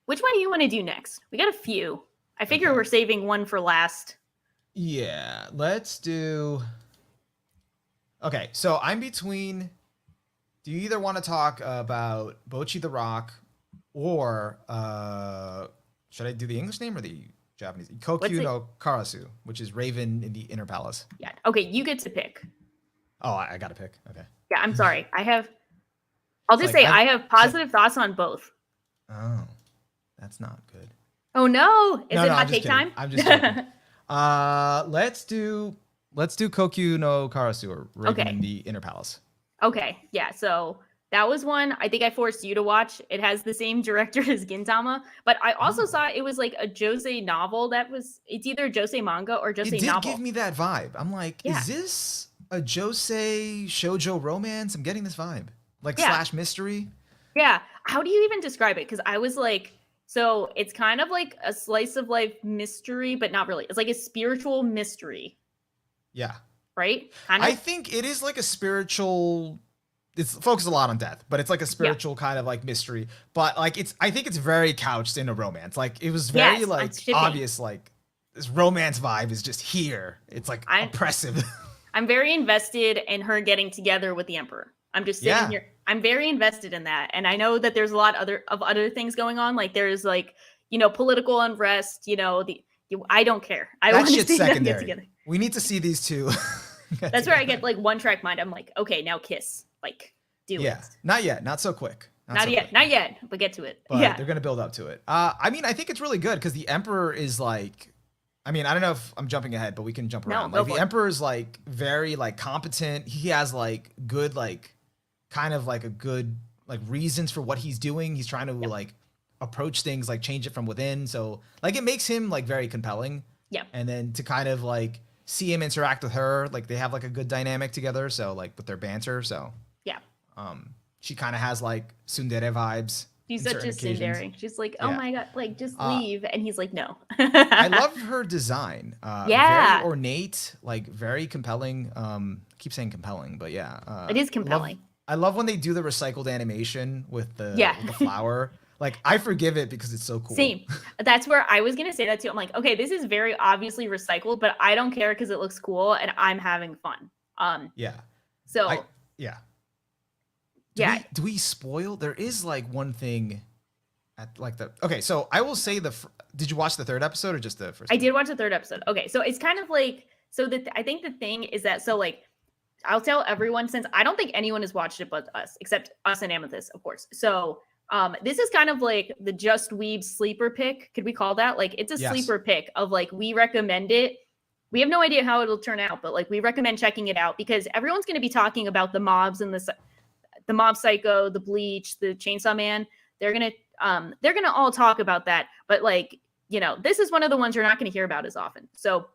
Which one do you want to do next? We got a few. I figure we're saving one for last. Yeah, let's do. Okay, so I'm between. Do you either want to talk about Bocchi the Rock, or should I do the English name or the Japanese? Koukyuu no Karasu, which is Raven in the Inner Palace. Yeah. Okay, you get to pick. Oh, I got to pick. Okay. Yeah, I'm sorry. I'll just say I have positive thoughts on both. Oh, that's not good. Oh no! Is it hot take time? I'm just kidding. Let's do Koukyuu no Karasu, or Raven in the Inner Palace. Okay, yeah. So that was one I think I forced you to watch. It has the same director as Gintama, but I also saw it was like a Josei novel. It's either Josei manga or Josei novel. It did give me that vibe. I'm like, is this a Josei shoujo romance? I'm getting this vibe, like slash mystery. Yeah. How do you even describe it? Because I was like, so it's kind of like a slice of life mystery, but not really. It's like a spiritual mystery. Yeah. Right? Kind of. I think it is like a spiritual. It's focused a lot on death, but it's like a spiritual kind of like mystery. But like I think it's very couched in a romance. Like it was very like obvious. Like this romance vibe is just here. It's like oppressive. I'm very invested in her getting together with the Emperor. I'm just sitting here. I'm very invested in that. And I know that there's a lot of other things going on. Like there's like, political unrest, I don't care. I want to see them get together. We need to see these two. That's where I get like one track mind. I'm like, okay, now kiss. Like, do it. Not yet. Not so quick. Not yet. But get to it. But they're gonna build up to it. I mean, I think it's really good because the Emperor is like, I mean, I don't know if I'm jumping ahead, but we can jump around. Like the Emperor is like very like competent. He has like good like kind of like a good like reasons for what he's doing. He's trying to like approach things like change it from within. So like it makes him like very compelling. Yeah. And then to kind of like see him interact with her, like they have like a good dynamic together. So like with their banter. So yeah. She kind of has like tsundere vibes. She's such a tsundere. She's like, oh my god, like just leave. And he's like, no. I love her design. Very ornate, like very compelling. I keep saying compelling, but yeah. It is compelling. I love when they do the recycled animation with the flower. Like I forgive it because it's so cool. Same. That's where I was gonna say that too. I'm like, okay, this is very obviously recycled, but I don't care because it looks cool and I'm having fun. Yeah. So Do we spoil? There is like one thing at like the okay. So I will say did you watch the third episode or just the first? I did watch the third episode. Okay, so it's kind of like I think the thing is that like I'll tell everyone since I don't think anyone has watched it but us, except us and Amethyst, of course. So this is kind of like the Just Weebs sleeper pick. Could we call that? Like it's a sleeper pick of like we recommend it. We have no idea how it'll turn out, but like we recommend checking it out because everyone's going to be talking about the mobs and the Mob Psycho, the Bleach, the Chainsaw Man. They're gonna all talk about that. But like, you know, this is one of the ones you're not gonna hear about as often. So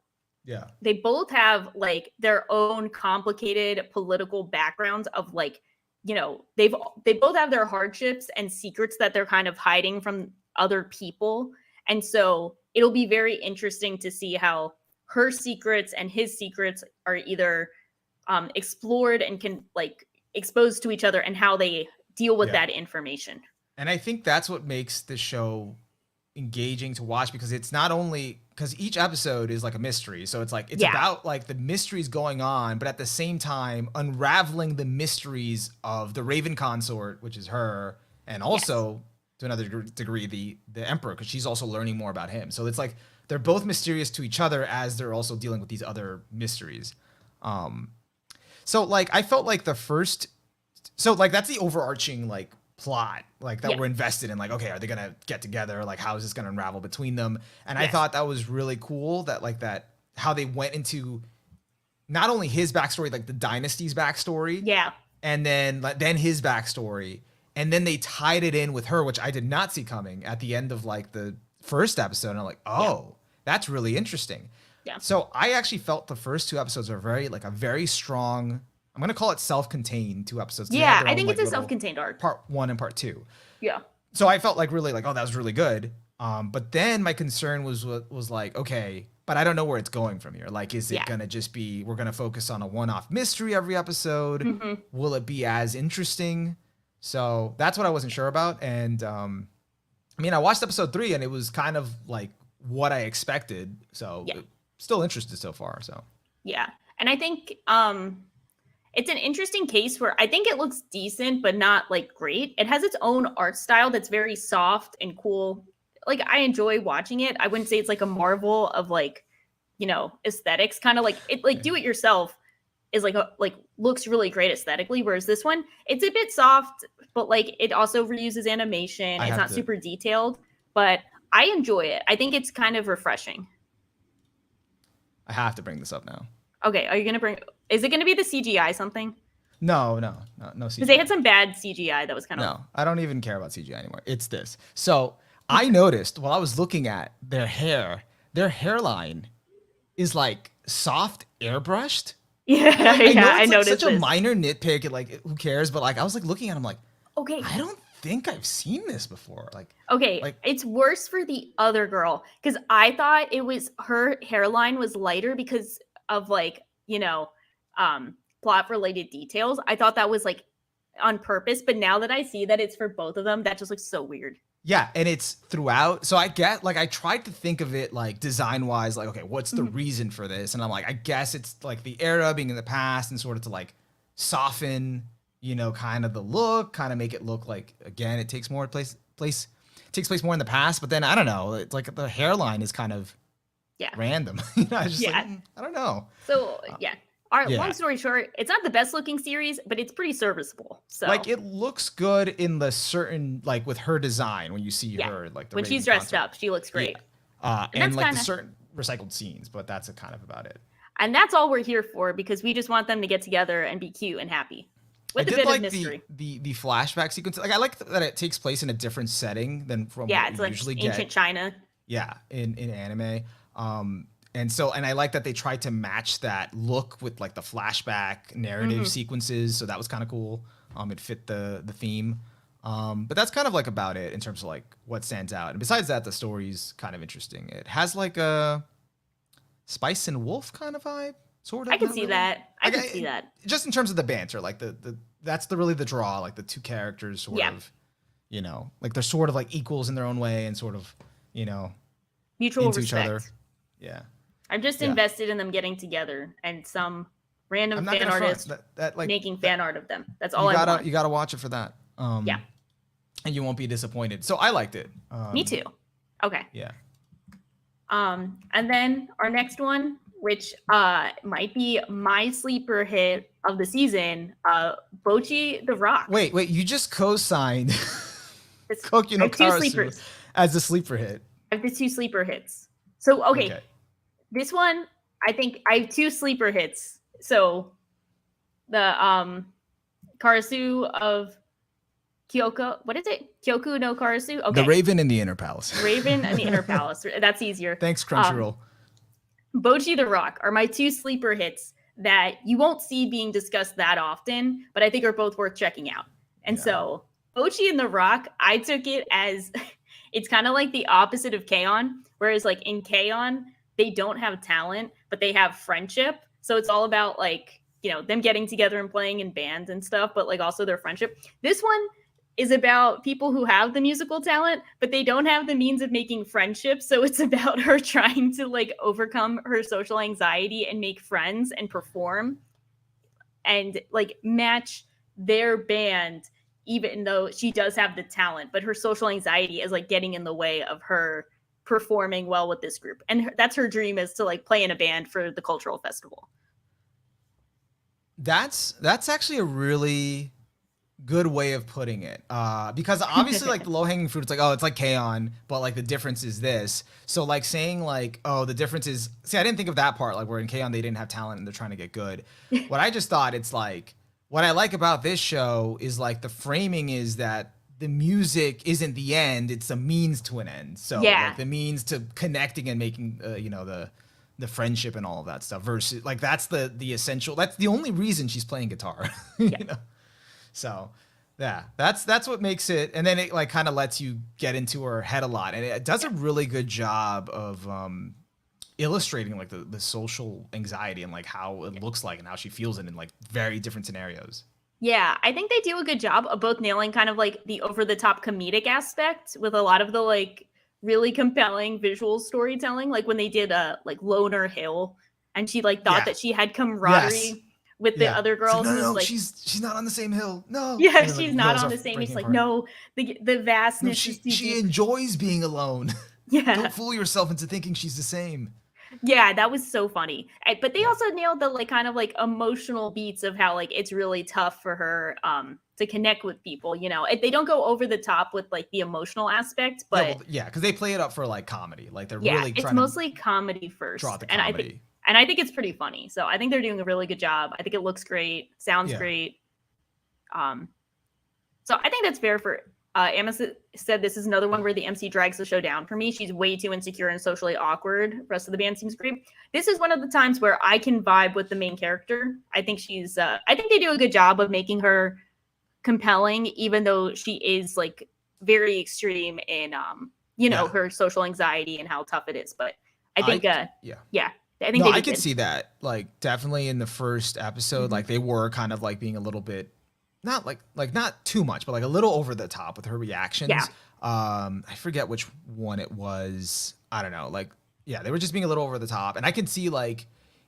yeah, they both have like their own complicated political backgrounds of like, you know, they both have their hardships and secrets that they're kind of hiding from other people. And so it'll be very interesting to see how her secrets and his secrets are either explored and can like exposed to each other and how they deal with that information. And I think that's what makes the show engaging to watch because it's not only because each episode is like a mystery. So it's like it's about like the mysteries going on, but at the same time unraveling the mysteries of the Raven consort, which is her, and also to another degree the Emperor, because she's also learning more about him. So it's like they're both mysterious to each other as they're also dealing with these other mysteries. So like I felt like that's the overarching like plot like that we're invested in. Like, okay, are they gonna get together? Like, how is this gonna unravel between them? And I thought that was really cool that how they went into not only his backstory, like the dynasty's backstory, and then his backstory, and then they tied it in with her, which I did not see coming at the end of like the first episode. And I'm like, that's really interesting. Yeah. So I actually felt the first two episodes are a very strong, I'm going to call it self-contained 2 episodes. Yeah, I think it's a self-contained arc. Part 1 and part 2. Yeah. So I felt like really like, oh, that was really good. But then my concern was like, okay, but I don't know where it's going from here. Like, is it going to just be, we're going to focus on a one-off mystery every episode? Mm-hmm. Will it be as interesting? So that's what I wasn't sure about. And I mean, I watched episode 3 and it was kind of like what I expected. So still interested so far. So yeah, and I think it's an interesting case where I think it looks decent but not like great. It has its own art style that's very soft and cool. Like I enjoy watching it. I wouldn't say it's like a marvel of like, you know, aesthetics. Kind of like it, like do it yourself is like looks really great aesthetically. Whereas this one, it's a bit soft, but like it also reuses animation. It's not super detailed, but I enjoy it. I think it's kind of refreshing. I have to bring this up now. Okay, are you gonna is it gonna be the CGI something? No CGI. Because they had some bad CGI that was kind of. No, I don't even care about CGI anymore. It's this. So I noticed while I was looking at their hairline is like soft airbrushed. Yeah, I noticed. Such a minor nitpick. Like, who cares? But like, I was like looking at him like, okay, I don't think I've seen this before. Like, okay, it's worse for the other girl because I thought it was her hairline was lighter because of like, you know, plot related details. I thought that was like on purpose, but now that I see that it's for both of them, that just looks so weird. Yeah, and it's throughout. So I get like I tried to think of it like design wise, like, okay, what's the reason for this? And I'm like, I guess it's like the era being in the past and sort of to like soften, you know, kind of the look, kind of make it look like, again, it takes more takes place more in the past. But then I don't know, it's like the hairline is kind of random. You know, I just like, I don't know. So All right, Yeah. long story short, it's not the best looking series, but it's pretty serviceable. So Like it looks good in the certain like with her design when you see yeah, her like the when Raven she's dressed concert. up, she looks Yeah. great. And And that's like kind the of certain recycled scenes, but that's kind of about it. and that's all we're here for because we just want them to get together and be cute and happy I with a did bit of like mystery. the flashback sequence. Like I like that it takes place in a different setting than from Yeah, what it's we like usually ancient get. China. Yeah, in anime. And I like that they tried to match that look with like the flashback narrative sequences. So that was kind of cool. It fit the theme. But that's kind of like about it in terms of like what stands out. And besides that, the story's kind of interesting. It has like a Spice and Wolf kind of vibe, sort of. I can not see really. that. I Like, can see that. Just in terms of the banter, like that's really the draw. Like the two characters sort Yeah. of, like they're sort of like equals in their own way and sort of, Mutual into each other. respect. Yeah. I'm just Yeah. invested in them getting together and some random I'm not fan gonna front. artist That like making fan art of them. That's you all I gotta want. you gotta watch it for that. Yeah. And you won't be disappointed. So I liked it. Me too. Okay. Yeah. And then our next one, which might be my sleeper hit of the season, Bocchi the Rock. Wait, you just co-signed It's- Koukyuu I no have two Karasu sleepers. as a sleeper hit. I have the two sleeper hits. So okay. This one, I think I have two sleeper hits. So the Karasu of Kyoko, what is it? Kyoku no Karasu? Okay. The Raven in the Inner Palace. Raven and the Inner Palace. That's easier. Thanks, Crunchyroll. Bocchi the Rock are my two sleeper hits that you won't see being discussed that often, but I think are both worth checking out. And so Bocchi and the Rock, I took it as it's kind of like the opposite of K-On! Whereas like in K-On!, they don't have talent, but they have friendship. So it's all about like, them getting together and playing in bands and stuff, but like also their friendship. This one is about people who have the musical talent, but they don't have the means of making friendships. So it's about her trying to like overcome her social anxiety and make friends and perform and like match their band, even though she does have the talent, but her social anxiety is like getting in the way of her performing well with this group. And that's her dream, is to like play in a band for the cultural festival. That's actually a really good way of putting it, because obviously like the low-hanging fruit, it's like, oh, it's like K-On!, but like the difference is this. So like saying like, oh, the difference is, see, I didn't think of that part, like where in K-On! They didn't have talent and they're trying to get good. What I just thought, it's like, what I like about this show is like the framing is that the music isn't the end, it's a means to an end. So like the means to connecting and making the friendship and all of that stuff, versus like that's the essential, that's the only reason she's playing guitar. So yeah, that's what makes it. And then it like kind of lets you get into her head a lot, and it does a really good job of illustrating like the social anxiety and like how it looks like and how she feels it in like very different scenarios. Yeah, I think they do a good job of both nailing kind of like the over the top comedic aspect with a lot of the like really compelling visual storytelling, like when they did like Loner Hill, and she like thought that she had camaraderie with the other girls. Like, no, like, she's not on the same hill. No. Yeah, and she's not on the same. It's like, apart. no, the vastness. No, is too she deep. enjoys being alone. Yeah. Don't fool yourself into thinking she's the same. Yeah, that was so funny. But they also nailed the like kind of like emotional beats of how like it's really tough for her to connect with people. They don't go over the top with like the emotional aspect, but because they play it up for like comedy. Like they're yeah, really trying it's mostly comedy first. draw the comedy. And I think it's pretty funny. So I think they're doing a really good job. I think it looks great, sounds great. So I think that's fair for Emma said this is another one where the MC drags the show down for me. She's way too insecure and socially awkward. The rest of the band seems great. This is one of the times where I can vibe with the main character. I think she's I think they do a good job of making her compelling, even though she is like very extreme in her social anxiety and how tough it is. But I think I think I could see that, like definitely in the first episode, like they were kind of like being a little bit, not not too much, but like a little over the top with her reactions. Yeah. I forget which one it was. I don't know. Like, yeah, they were just being a little over the top, and I can see like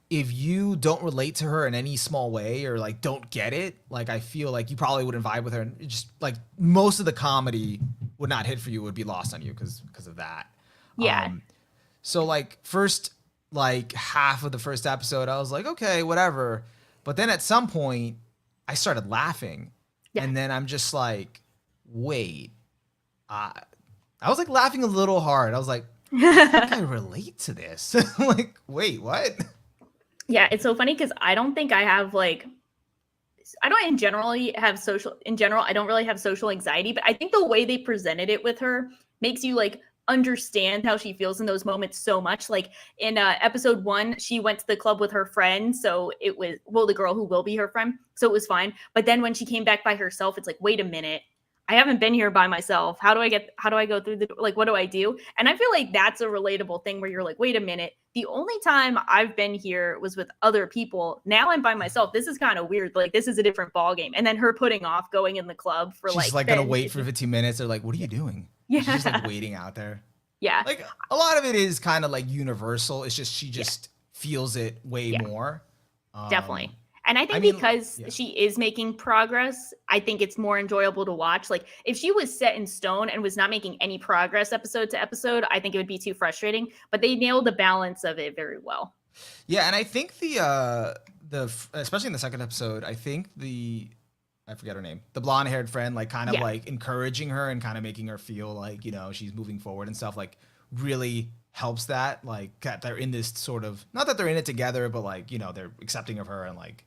if you don't relate to her in any small way or like don't get it, like I feel like you probably wouldn't vibe with her, and just like most of the comedy would not hit for you, would be lost on you because of that. Yeah. So like first like half of the first episode, I was like, okay, whatever. But then at some point, I started laughing, and then I'm just like, wait, I was like laughing a little hard. I was like, I think I relate to this. Like, wait, what? Yeah, it's so funny because I don't think I have like I don't in general, I don't really have social anxiety, but I think the way they presented it with her makes you like understand how she feels in those moments so much. Like in episode 1, she went to the club with her friend, so it was the girl who will be her friend, so it was fine. But then when she came back by herself, it's like, wait a minute, I haven't been here by myself. How do I go through the, like, what do I do? And I feel like that's a relatable thing where you're like, wait a minute, the only time I've been here was with other people. Now I'm by myself. This is kind of weird. Like, this is a different ball game. And then her putting off going in the club for She's like gonna wait for 15 minutes. They're like, what are you doing? Yeah. She's just like waiting out there. Yeah. Like a lot of it is kind of like universal. It's just she just feels it way more. Definitely. And I think because she is making progress, I think it's more enjoyable to watch. Like if she was set in stone and was not making any progress episode to episode, I think it would be too frustrating. But they nailed the balance of it very well. Yeah, and I think the especially in the second episode, I think I forget her name, the blonde haired friend, like kind of like encouraging her and kind of making her feel like, you know, she's moving forward and stuff, like really helps that. Like that they're in this sort of, not that they're in it together, but like, you know, they're accepting of her and like,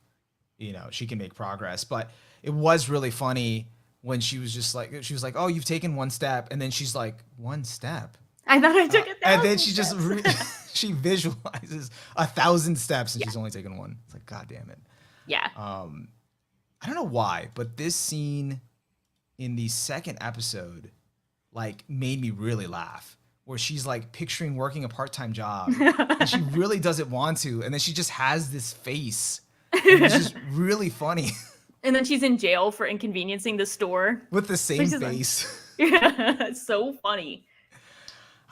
you know, she can make progress. But it was really funny when she was just like, oh, you've taken one step. And then she's like, one step? I thought I took it. And then she just, she visualizes 1,000 steps and she's only taken one. It's like, God damn it. Yeah. I don't know why, but this scene in the second episode, like, made me really laugh. Where she's like picturing working a part-time job and she really doesn't want to. And then she just has this face. And it's just really funny. And then she's in jail for inconveniencing the store. With the same face. Like, yeah, it's so funny.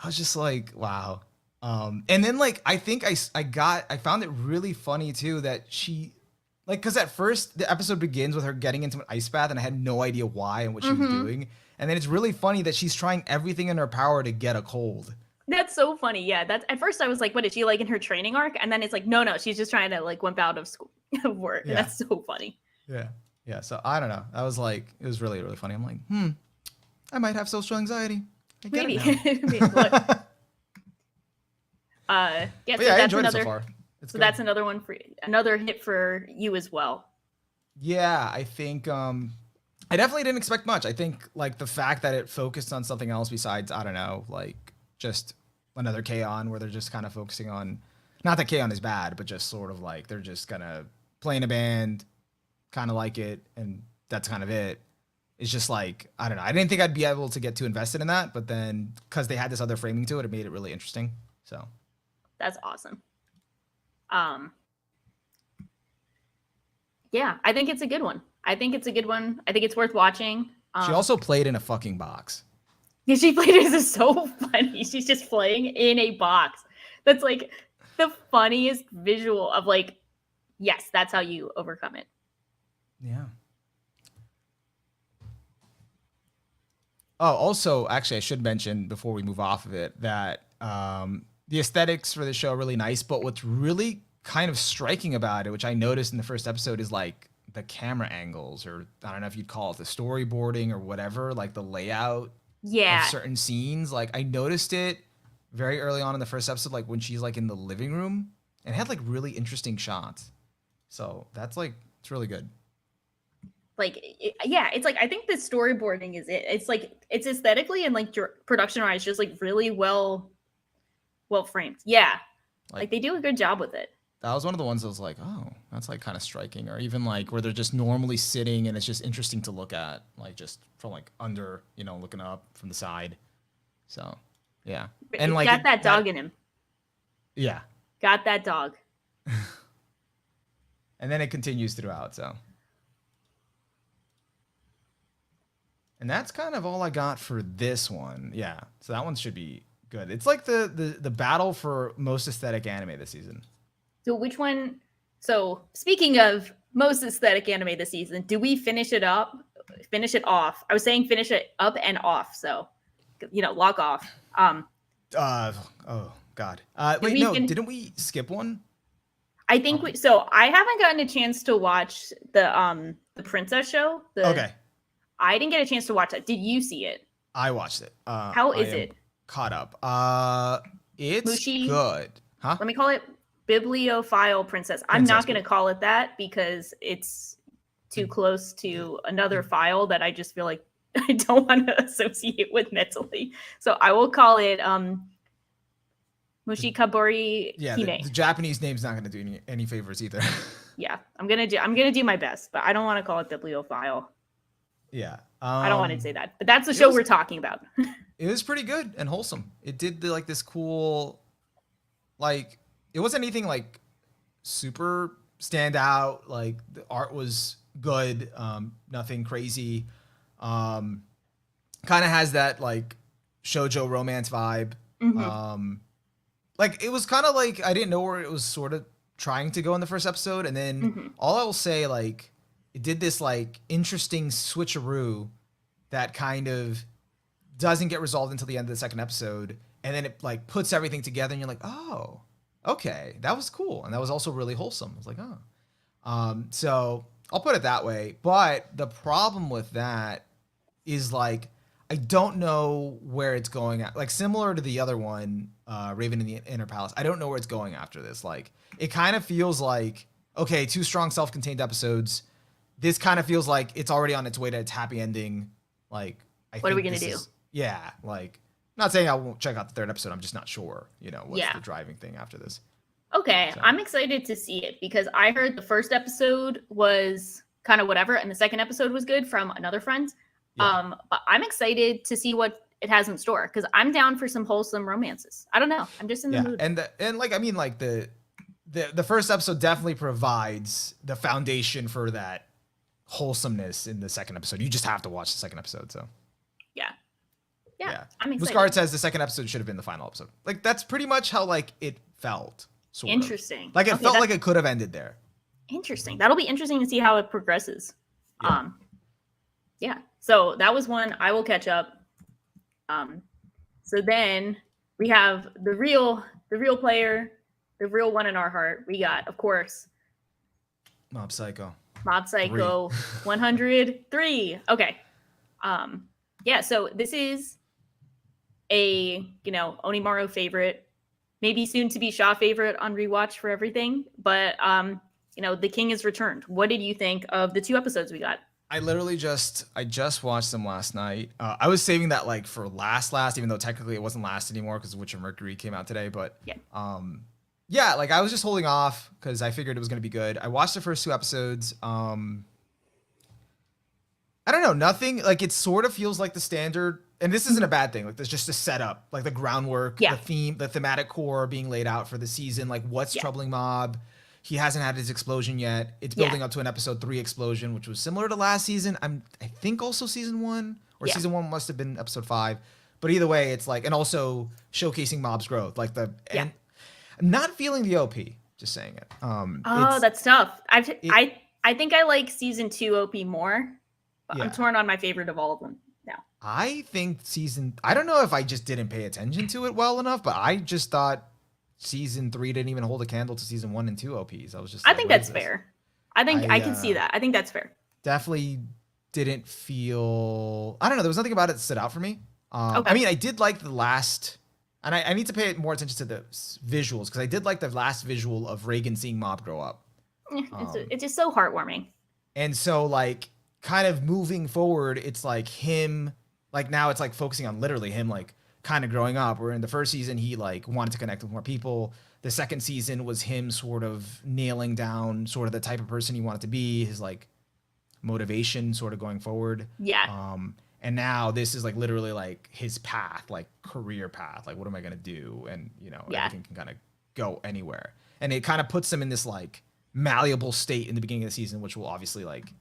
I was just like, wow. And then like, I think I found it really funny too that she, like, because at first the episode begins with her getting into an ice bath and I had no idea why and what she was doing. And then it's really funny that she's trying everything in her power to get a cold. That's so funny. Yeah, that's at first I was like, what is she like in her training arc? And then it's like, no, she's just trying to like wimp out of school of work. Yeah. And that's so funny. Yeah. Yeah. So I don't know. I was like, it was really, really funny. I'm like, I might have social anxiety. Maybe. I enjoyed it so far. So that's another one for another hit for you as well. Yeah, I think I definitely didn't expect much. I think like the fact that it focused on something else besides, I don't know, like just another K-On! Where they're just kind of focusing on, not that K-On! Is bad, but just sort of like they're just gonna play in a band, kind of like it, and that's kind of it. It's just like, I don't know. I didn't think I'd be able to get too invested in that, but then because they had this other framing to it, it made it really interesting. So that's awesome. Yeah, I think it's a good one. I think it's worth watching. She also played in a fucking box. Yeah, she played it. This is so funny. She's just playing in a box. That's like the funniest visual of like, yes, that's how you overcome it. Yeah. Oh, also, actually, I should mention before we move off of it that the aesthetics for the show are really nice, but what's really kind of striking about it, which I noticed in the first episode, is like the camera angles, or I don't know if you'd call it the storyboarding or whatever, like the layout of certain scenes. Like I noticed it very early on in the first episode, like when she's like in the living room, and it had like really interesting shots. So that's like, it's really good. Like, it's like, I think the storyboarding is it. It's like, it's aesthetically and like production wise, just like really well framed. Yeah. Like they do a good job with it. That was one of the ones that was like, oh, that's like kind of striking. Or even like where they're just normally sitting and it's just interesting to look at, like just from like under, you know, looking up from the side. So, yeah. And like got that dog in him. Yeah. Got that dog. And then it continues throughout, so. And that's kind of all I got for this one. Yeah. So that one should be good. It's like the battle for most aesthetic anime this season. So which one? So speaking of most aesthetic anime this season, do we finish it off? I was saying finish it up and off. So, you know, lock off. Oh God, God. Did Wait, we no, fin- didn't we skip one? I think so I haven't gotten a chance to watch the princess show. Okay, I didn't get a chance to watch that. Did you see it? I watched it. How I is am it? caught up. It's Mushi? good. Huh? Let me call it Bibliophile Princess. I'm not going to call it that because it's too close to another file that I just feel like I don't want to associate with mentally. So I will call it Mushikaburi-hime. Yeah, the Japanese name's not going to do any favors either. Yeah, I'm gonna do my best, but I don't want to call it Bibliophile. Yeah, I don't want to say that, but that's the show we're talking about. It was pretty good and wholesome. It did like this cool, like it wasn't anything like super stand out. Like the art was good, nothing crazy. Kind of has that like shoujo romance vibe. Like it was kind of like I didn't know where it was sort of trying to go in the first episode, and then all I will say, like, it did this like interesting switcheroo that kind of doesn't get resolved until the end of the second episode, and then it like puts everything together, and you're like, oh, okay, that was cool, and that was also really wholesome. I was like, oh, so I'll put it that way. But the problem with that is like I don't know where it's going at. Like similar to the other one, Raven in the Inner Palace. I don't know where it's going after this. Like it kind of feels like, okay, 2 strong self-contained episodes. This kind of feels like it's already on its way to its happy ending. Like, what are we gonna do? Yeah, like, not saying I won't check out the 3rd episode. I'm just not sure, what's the driving thing after this. Okay, so I'm excited to see it because I heard the first episode was kind of whatever, and the second episode was good from another friend. Yeah. But I'm excited to see what it has in store because I'm down for some wholesome romances. I don't know. I'm just in the mood. And like I mean, like the first episode definitely provides the foundation for that wholesomeness in the second episode. You just have to watch the second episode. So yeah. I'm excited. Muscard says the second episode should have been the final episode. Like that's pretty much how like it felt. Sort interesting. Of. Like it felt like it could have ended there. Interesting. That'll be interesting to see how it progresses. Yeah. So that was one. I will catch up. So then we have the real player, the real one in our heart. We got, of course, Mob Psycho 103. Okay. Yeah, so this is a, Onimaru favorite, maybe soon to be Shaw favorite on rewatch for everything, but the king has returned. What did you think of the 2 episodes we got? I literally just watched them last night. I was saving that like for last, even though technically it wasn't last anymore because Witcher Mercury came out today. But like I was just holding off because I figured it was going to be good. I watched the first 2 episodes. I don't know, nothing like it sort of feels like the standard, and this isn't a bad thing. Like there's just a setup, like the groundwork, the thematic core being laid out for the season. Like what's troubling Mob. He hasn't had his explosion yet. It's building up to an episode 3 explosion, which was similar to last season. I think also season 1 or season 1 must have been episode 5. But either way, it's like, and also showcasing Mob's growth. Like and I'm not feeling the OP. Just saying it. That's tough. I think I like season 2 OP more, but I'm torn on my favorite of all of them now. I think I don't know if I just didn't pay attention to it well enough, but I just thought season 3 didn't even hold a candle to season 1 and 2 OPs. I was just. I think that's fair. I think I can see that. I think that's fair. Definitely didn't feel. I don't know. There was nothing about it that stood out for me. I mean, I did like the last, and I need to pay more attention to the visuals because I did like the last visual of Reagan seeing Mob grow up. It's just so heartwarming. And so, like, kind of moving forward, it's like him. Like now, it's like focusing on literally him, like. Kind of growing up, where in the first season he like wanted to connect with more people. The second season was him sort of nailing down sort of the type of person he wanted to be, his like motivation sort of going forward. And now this is like literally like his path, like career path, like what am I gonna do? And everything can kind of go anywhere. And it kind of puts him in this like malleable state in the beginning of the season, which will obviously like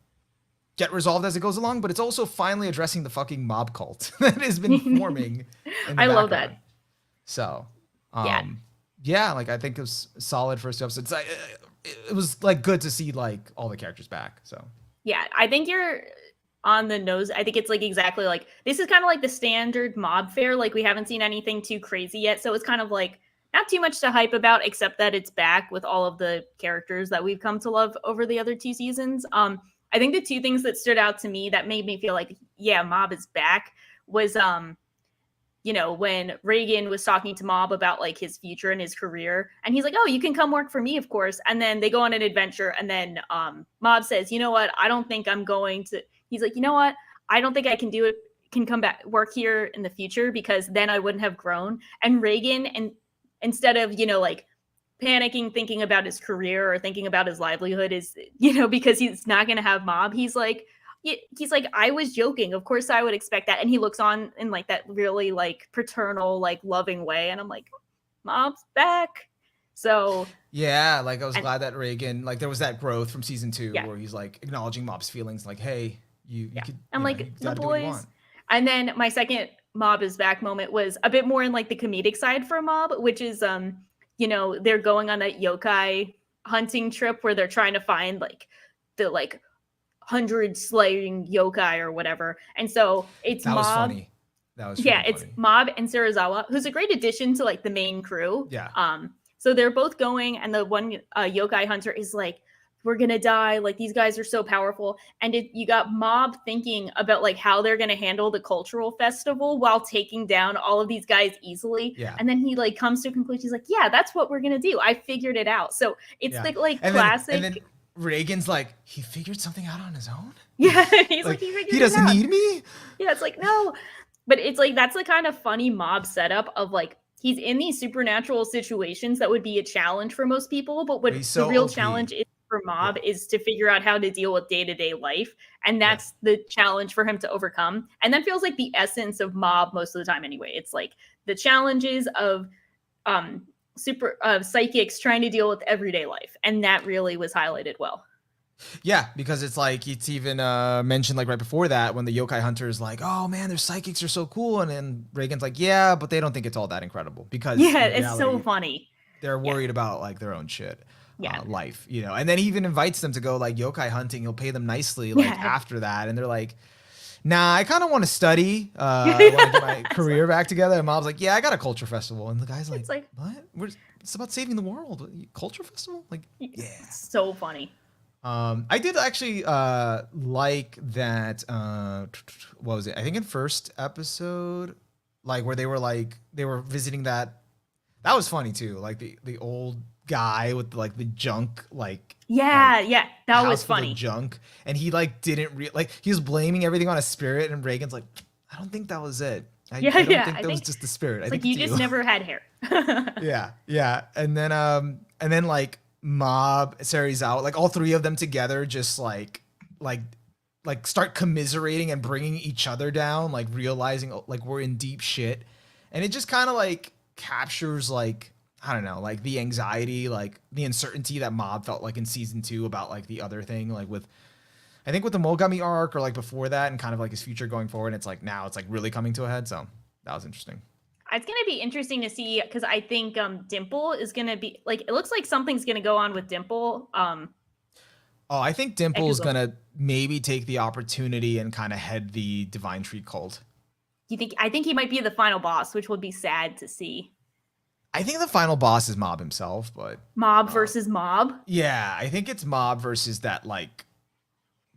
get resolved as it goes along, but it's also finally addressing the fucking mob cult that has been forming. I love that. So, like I think it was solid first 2 episodes. It was like good to see like all the characters back. So yeah, I think you're on the nose. I think it's like exactly like this is kind of like the standard mob fare. Like we haven't seen anything too crazy yet, so it's kind of like not too much to hype about, except that it's back with all of the characters that we've come to love over the other 2 seasons. I think the 2 things that stood out to me that made me feel like, yeah, Mob is back was, you know, when Reagan was talking to Mob about like his future and his career, and he's like, "Oh, you can come work for me, of course." And then they go on an adventure, and then Mob says, "You know what? I don't think I'm going to." He's like, "You know what? I don't think I can do it. Can come back work here in the future because then I wouldn't have grown." And Reagan, and instead of, you know, like panicking, thinking about his career or thinking about his livelihood, is, you know, because he's not going to have Mob. He's like, I was joking. Of course I would expect that. And he looks on in like that really like paternal, like loving way. And I'm like, Mob's back. So yeah, like I was glad that Reagan, like there was that growth from season 2 yeah. where he's like acknowledging Mob's feelings, like, hey, you could, I'm you like, know, you the gotta do what you boys. want. And then my second Mob is back moment was a bit more in like the comedic side for Mob, which is you know, they're going on that yokai hunting trip where they're trying to find like the like 100 slaying yokai or whatever. And so it's that Mob. Was funny. That was yeah, it's funny. Mob and Serizawa, who's a great addition to like the main crew. Yeah. So they're both going, and the one yokai hunter is like, "We're gonna die. Like these guys are so powerful." And you got Mob thinking about like how they're gonna handle the cultural festival while taking down all of these guys easily. Yeah. And then he like comes to a conclusion. He's like, "Yeah, that's what we're gonna do. I figured it out." So it's the like and classic. And then Reagan's like, he figured something out on his own. Yeah, he's like he doesn't need me. Yeah, it's like, no, but it's like that's the kind of funny Mob setup of like he's in these supernatural situations that would be a challenge for most people, but what the real challenge is for Mob is to figure out how to deal with day-to-day life, and that's the challenge for him to overcome. And that feels like the essence of Mob most of the time anyway. It's like the challenges of psychics trying to deal with everyday life, and that really was highlighted well. Yeah, because it's like it's even mentioned like right before that when the yokai hunter is like, "Oh man, their psychics are so cool," and then Reagan's like, "Yeah, but they don't think it's all that incredible because reality, it's so funny. They're worried about like their own shit, life, you know." And then he even invites them to go like yokai hunting. He'll pay them nicely like after that, and they're like, "Nah, I kind of want to study. I want to get my career back together." And Mom's like, "Yeah, I got a culture festival," and the guy's like, "What? It's about saving the world. Culture festival? Like, yeah, it's so funny." I did actually like that. What was it? I think in first episode, like where they were visiting that. That was funny too. Like the old guy with like the junk, like that was funny. Junk, and he like didn't he was blaming everything on a spirit, and Reagan's like, "I don't think that was it. I don't think that was just the spirit. I think you just never had hair." yeah, and then like Mob, Serizawa, like all 3 of them together, just like start commiserating and bringing each other down, like realizing like we're in deep shit, and it just kind of like captures like, I don't know, like the anxiety, like the uncertainty that Mob felt like in season 2 about like the other thing, like with I think with the Mogami arc or like before that, and kind of like his future going forward. It's like now it's like really coming to a head, so that was interesting. It's going to be interesting to see because I think Dimple is going to be like, it looks like something's going to go on with Dimple. I think Dimple is going to maybe take the opportunity and kind of head the Divine Tree cult. I think he might be the final boss, which would be sad to see. I think the final boss is Mob himself, but Mob versus Mob. Yeah, I think it's Mob versus that like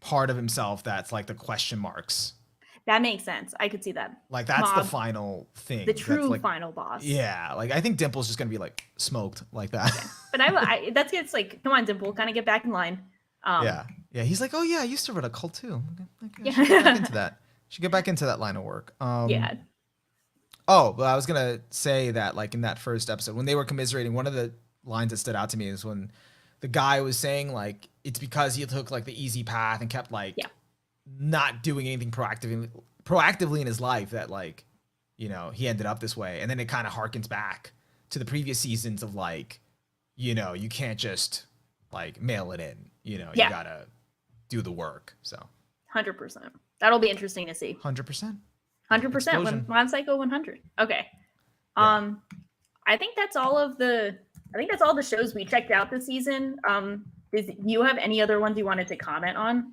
part of himself that's like the question marks. That makes sense. I could see that. Like that's Mob, the final thing. The true like, final boss. Yeah, like I think Dimple's just gonna be like smoked like that. Yeah. But it's like, come on, Dimple, kind of get back in line. Yeah. He's like, "Oh yeah, I used to run a cult too. Okay, I should get back into that. Should get back into that line of work." Yeah. Oh, well, I was gonna say that like in that first episode when they were commiserating, one of the lines that stood out to me is when the guy was saying like it's because he took like the easy path and kept like not doing anything proactively in his life that like, you know, he ended up this way. And then it kind of harkens back to the previous seasons of like, you know, you can't just like mail it in, you know, you gotta do the work. So 100%. That'll be interesting to see. 100%. 100% when Psycho 100. Okay. I think that's all the shows we checked out this season. Do you have any other ones you wanted to comment on?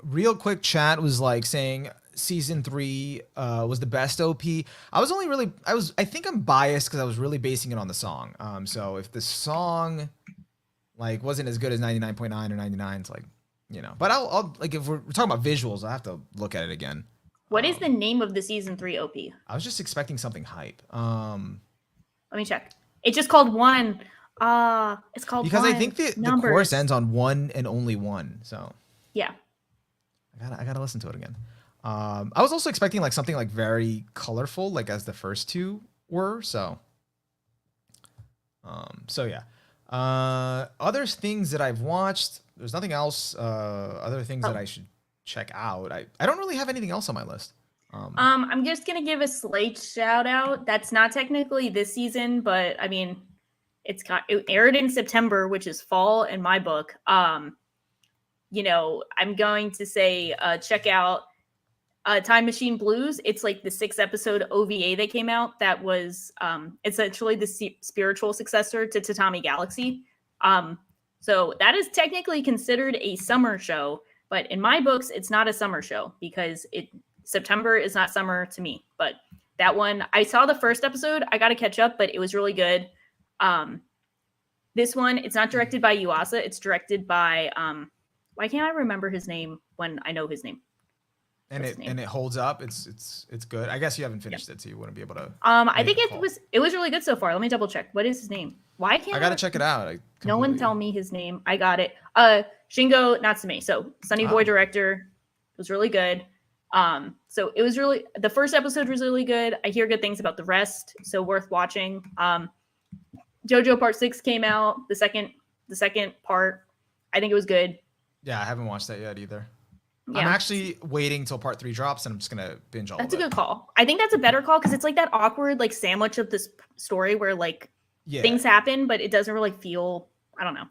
Real quick chat was like saying season 3 was the best OP. I think I'm biased because I was really basing it on the song. So if the song like wasn't as good as 99.9 or 99, it's like, but I'll like, if we're talking about visuals, I have to look at it again. What is the name of the season 3 OP? I was just expecting something hype. Let me check. It's just called One. It's called because One. I think the chorus ends on one and only one. So yeah, I gotta listen to it again. I was also expecting like something like very colorful, like as the first two were. So yeah. Other things that I've watched. There's nothing else. Other things that I should check out. I don't really have anything else on my list. I'm just gonna give a slight shout out. That's not technically this season, but I mean, it aired in September, which is fall in my book. I'm going to say check out Time Machine Blues. It's like the 6-episode OVA that came out. That was essentially the spiritual successor to Tatami Galaxy. So that is technically considered a summer show, but in my books, it's not a summer show because September is not summer to me. But that one, I saw the first episode. I got to catch up, but it was really good. This one, it's not directed by Yuasa. It's directed by why can't I remember his name when I know his name? And it holds up. It's good. I guess you haven't finished it, so you wouldn't be able to. I think it was really good so far. Let me double check. What is his name? Why can't I gotta check it out? No one tell me his name. I got it. Shingo Natsume. So Sunny Boy director. It was really good. So it was really, the first episode was really good. I hear good things about the rest, so worth watching. JoJo Part 6 came out. The second part, I think it was good. Yeah, I haven't watched that yet either. Yeah. I'm actually waiting till Part 3 drops, and I'm just gonna binge all of it. That's a good call. I think that's a better call because it's like that awkward like sandwich of this story where like things happen, but it doesn't really feel. I don't know.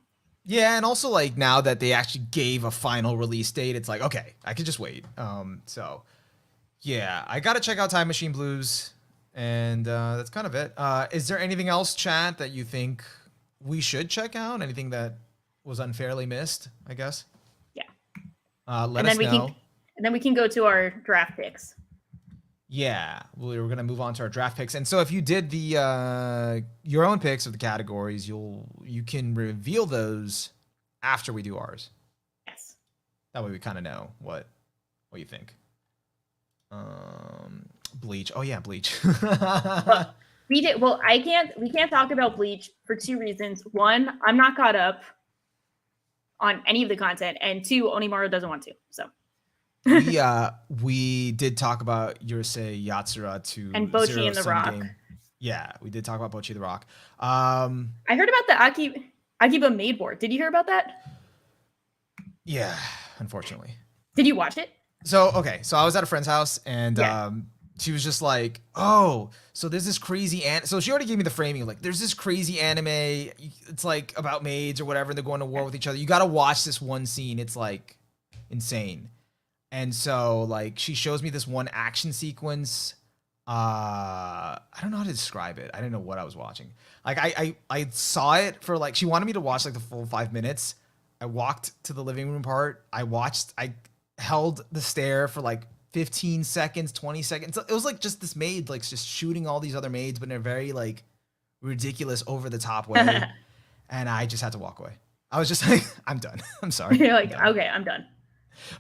Yeah, and also like now that they actually gave a final release date, it's like okay, I could just wait. So yeah, I gotta check out Time Machine Blues, and that's kind of it. Is there anything else, chat, that you think we should check out? Anything that was unfairly missed? I guess. Let us know. And then we can go to our draft picks. Yeah, we're gonna move on to our draft picks. And so if you did the your own picks of the categories, you can reveal those after we do ours. Yes. That way we kind of know what you think. Bleach. Oh yeah, Bleach. We can't talk about Bleach for 2 reasons. 1, I'm not caught up on any of the content, and 2, Onimaru doesn't want to. So we did talk about Urusei Yatsura to and Bocchi and the Rock. Game. Yeah, we did talk about Bocchi the Rock. I heard about the Akiba Maid board. Did you hear about that? Yeah, unfortunately. Did you watch it? So I was at a friend's house, and she was just like, oh, so there's this crazy so she already gave me the framing, like there's this crazy anime, it's like about maids or whatever, and they're going to war with each other. You got to watch this one scene. It's like insane. And so like she shows me this one action sequence. I don't know how to describe it. I didn't know what I was watching. Like I saw it for like, she wanted me to watch like the full 5 minutes. I walked to the living room part. I held the stare for like 15 seconds, 20 seconds. It was like just this maid, like just shooting all these other maids, but in a very like ridiculous, over the top way. And I just had to walk away. I was just like, I'm done. I'm sorry. You're like, okay, I'm done.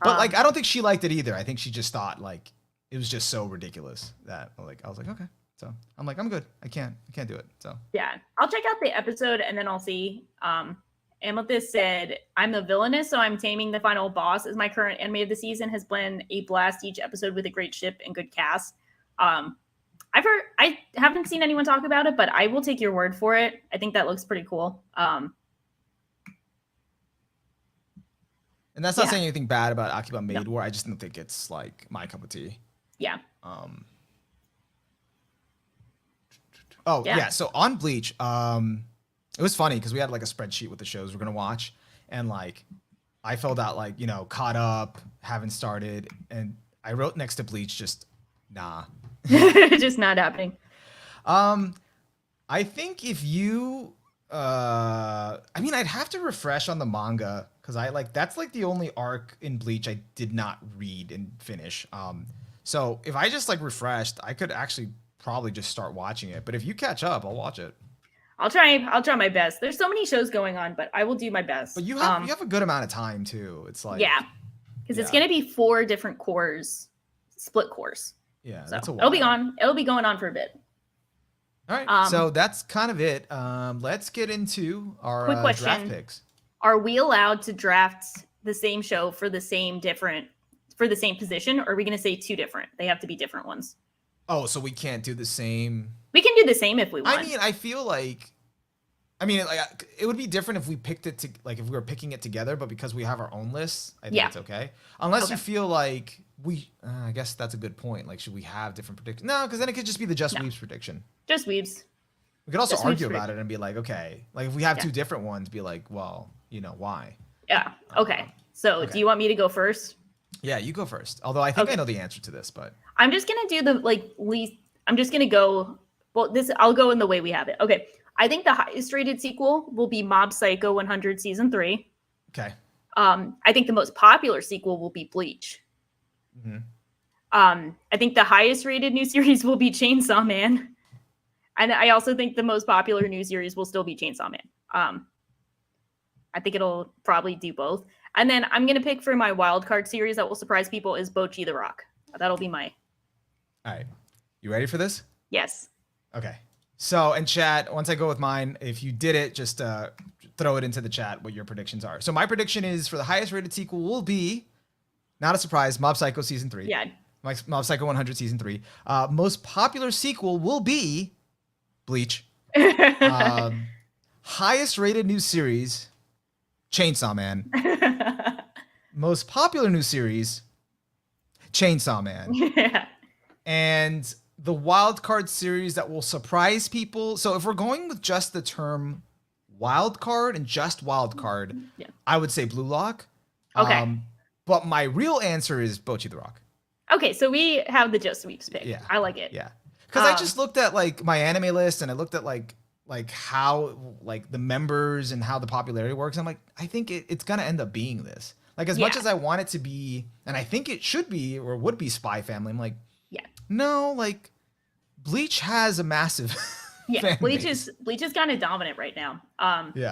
But like, I don't think she liked it either. I think she just thought like it was just so ridiculous that like, I was like, okay. So I'm like, I'm good. I can't do it. So yeah, I'll check out the episode and then I'll see. Amethyst said, I'm the villainess, so I'm taming the final boss as my current anime of the season has been a blast each episode with a great ship and good cast. I haven't seen anyone talk about it, but I will take your word for it. I think that looks pretty cool. And that's not saying anything bad about Akiba Maid War. I just don't think it's like my cup of tea. Yeah. So on Bleach, it was funny because we had like a spreadsheet with the shows we're gonna watch, and like I filled out like, caught up, haven't started, and I wrote next to Bleach just nah. Just not happening. I think if you I'd have to refresh on the manga because that's like the only arc in Bleach I did not read and finish. So if I just like refreshed, I could actually probably just start watching it. But if you catch up, I'll watch it. I'll try my best. There's so many shows going on, but I will do my best. But you have a good amount of time too. It's like yeah, because it's gonna be 4 different cores, split cores. Yeah, so that's a while. It'll be going on for a bit. All right, so that's kind of it. Let's get into our quick question. Draft picks. Are we allowed to draft the same show for the same position, or are we going to say 2 different? They have to be different ones. Oh, so we can't do the same. We can do the same if we want. I mean, I feel like, it would be different if we picked it to if we were picking it together, but because we have our own lists, I think it's okay. Unless you feel like I guess that's a good point. Like, should we have different predictions? No, because then it could just be the Weebs prediction. Just Weebs. We could also argue about it and be like, okay, like if we have 2 different ones, be like, well, why? Yeah. Okay. So do you want me to go first? Yeah, you go first. Although I think I know the answer to this, but I'm just gonna do the least. I'm just gonna go. Well, I'll go in the way we have it. Okay. I think the highest rated sequel will be Mob Psycho 100 Season 3. Okay. I think the most popular sequel will be Bleach. Mm-hmm. I think the highest rated new series will be Chainsaw Man. And I also think the most popular new series will still be Chainsaw Man. I think it'll probably do both. And then I'm going to pick for my wild card series that will surprise people is Bocchi the Rock. That'll be my... All right. You ready for this? Yes. Okay. So, in chat, once I go with mine, if you did it, just throw it into the chat what your predictions are. So, my prediction is for the highest rated sequel will be, not a surprise, Mob Psycho Season 3. Yeah. Mob Psycho 100 Season 3. Most popular sequel will be Bleach. Highest rated new series, Chainsaw Man. Most popular new series, Chainsaw Man. Yeah. And the wild card series that will surprise people. So if we're going with just the term wild card and just wild card, I would say Blue Lock. Okay. But my real answer is Bocchi the Rock. Okay, so we have the Just Weeps pick. Yeah. I like it. Yeah. Because I just looked at my anime list and I looked at how the members and how the popularity works. I'm like, I think it's gonna end up being this. Like, as much as I want it to be, and I think it should be or would be Spy Family, I'm like, no, Bleach has a massive Bleach is kind of dominant right now.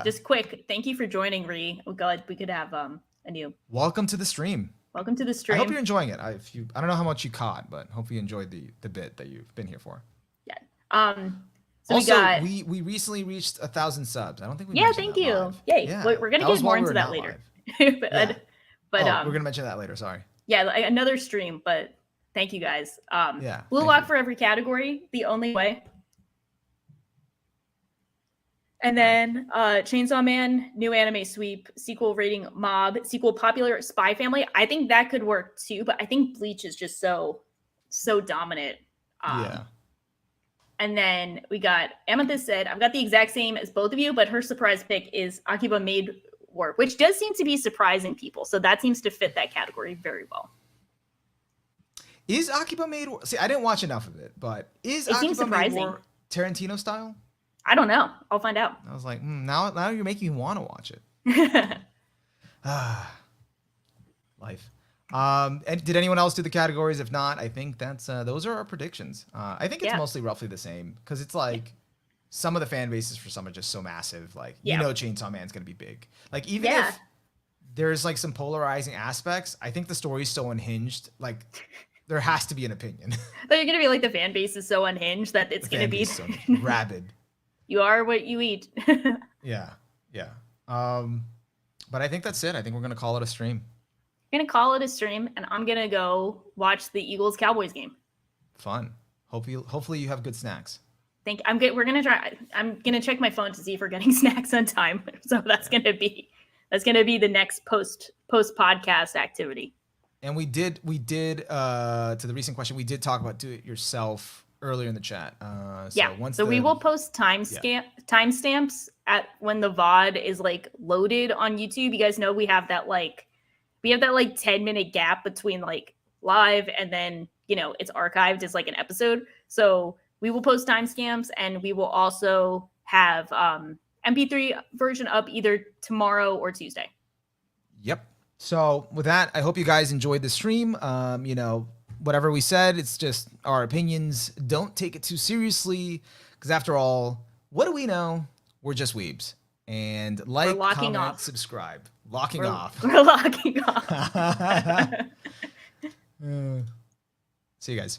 Just quick, thank you for joining, Ree. Oh god, we could have a new welcome to the stream. Welcome to the stream. I hope you're enjoying it. I don't know how much you caught, but hope you enjoyed the bit that you've been here for. Yeah. So also, we recently reached 1,000 subs. I don't think we mentioned thank you. Live. Yay. Yeah. We're gonna get more into that later. But we're gonna mention that later. Sorry. Yeah, another stream, but thank you guys. Blue Lock for every category, the only way. And then Chainsaw Man, new anime sweep, sequel rating Mob, sequel popular Spy Family. I think that could work too, but I think Bleach is just so dominant. And then we got Amethyst said, I've got the exact same as both of you, but her surprise pick is Akiba Maid War, which does seem to be surprising people. So that seems to fit that category very well. Is Akiba Maid War? See, I didn't watch enough of it, but is Akiba Maid War Tarantino style? I don't know. I'll find out. I was like, now you're making me want to watch it. Life. And did anyone else do the categories? If not, I think that's those are our predictions. I think it's mostly roughly the same because it's like some of the fan bases for some are just so massive. Like Chainsaw Man's gonna be big. Like even if there's some polarizing aspects, I think the story's so unhinged. Like there has to be an opinion. They're gonna be the fan base is so unhinged that it's gonna be so rabid. You are what you eat. Yeah. But I think that's it. I think we're gonna call it a stream. I'm gonna call it a stream, and I'm gonna go watch the Eagles-Cowboys game. Fun. Hopefully you have good snacks. We're gonna try. I'm gonna check my phone to see if we're getting snacks on time. So that's gonna be the next post podcast activity. And we did to the recent question, we did talk about do it yourself earlier in the chat. So we will post timestamps at when the VOD is loaded on YouTube. You guys know we have that 10-minute gap between live and then it's archived as an episode. So we will post timestamps, and we will also have MP3 version up either tomorrow or Tuesday. Yep. So with that, I hope you guys enjoyed the stream. whatever we said, it's just our opinions. Don't take it too seriously, because after all, what do we know? We're just weebs. And like, comment, off. subscribe. Locking off. We're locking off. See you guys.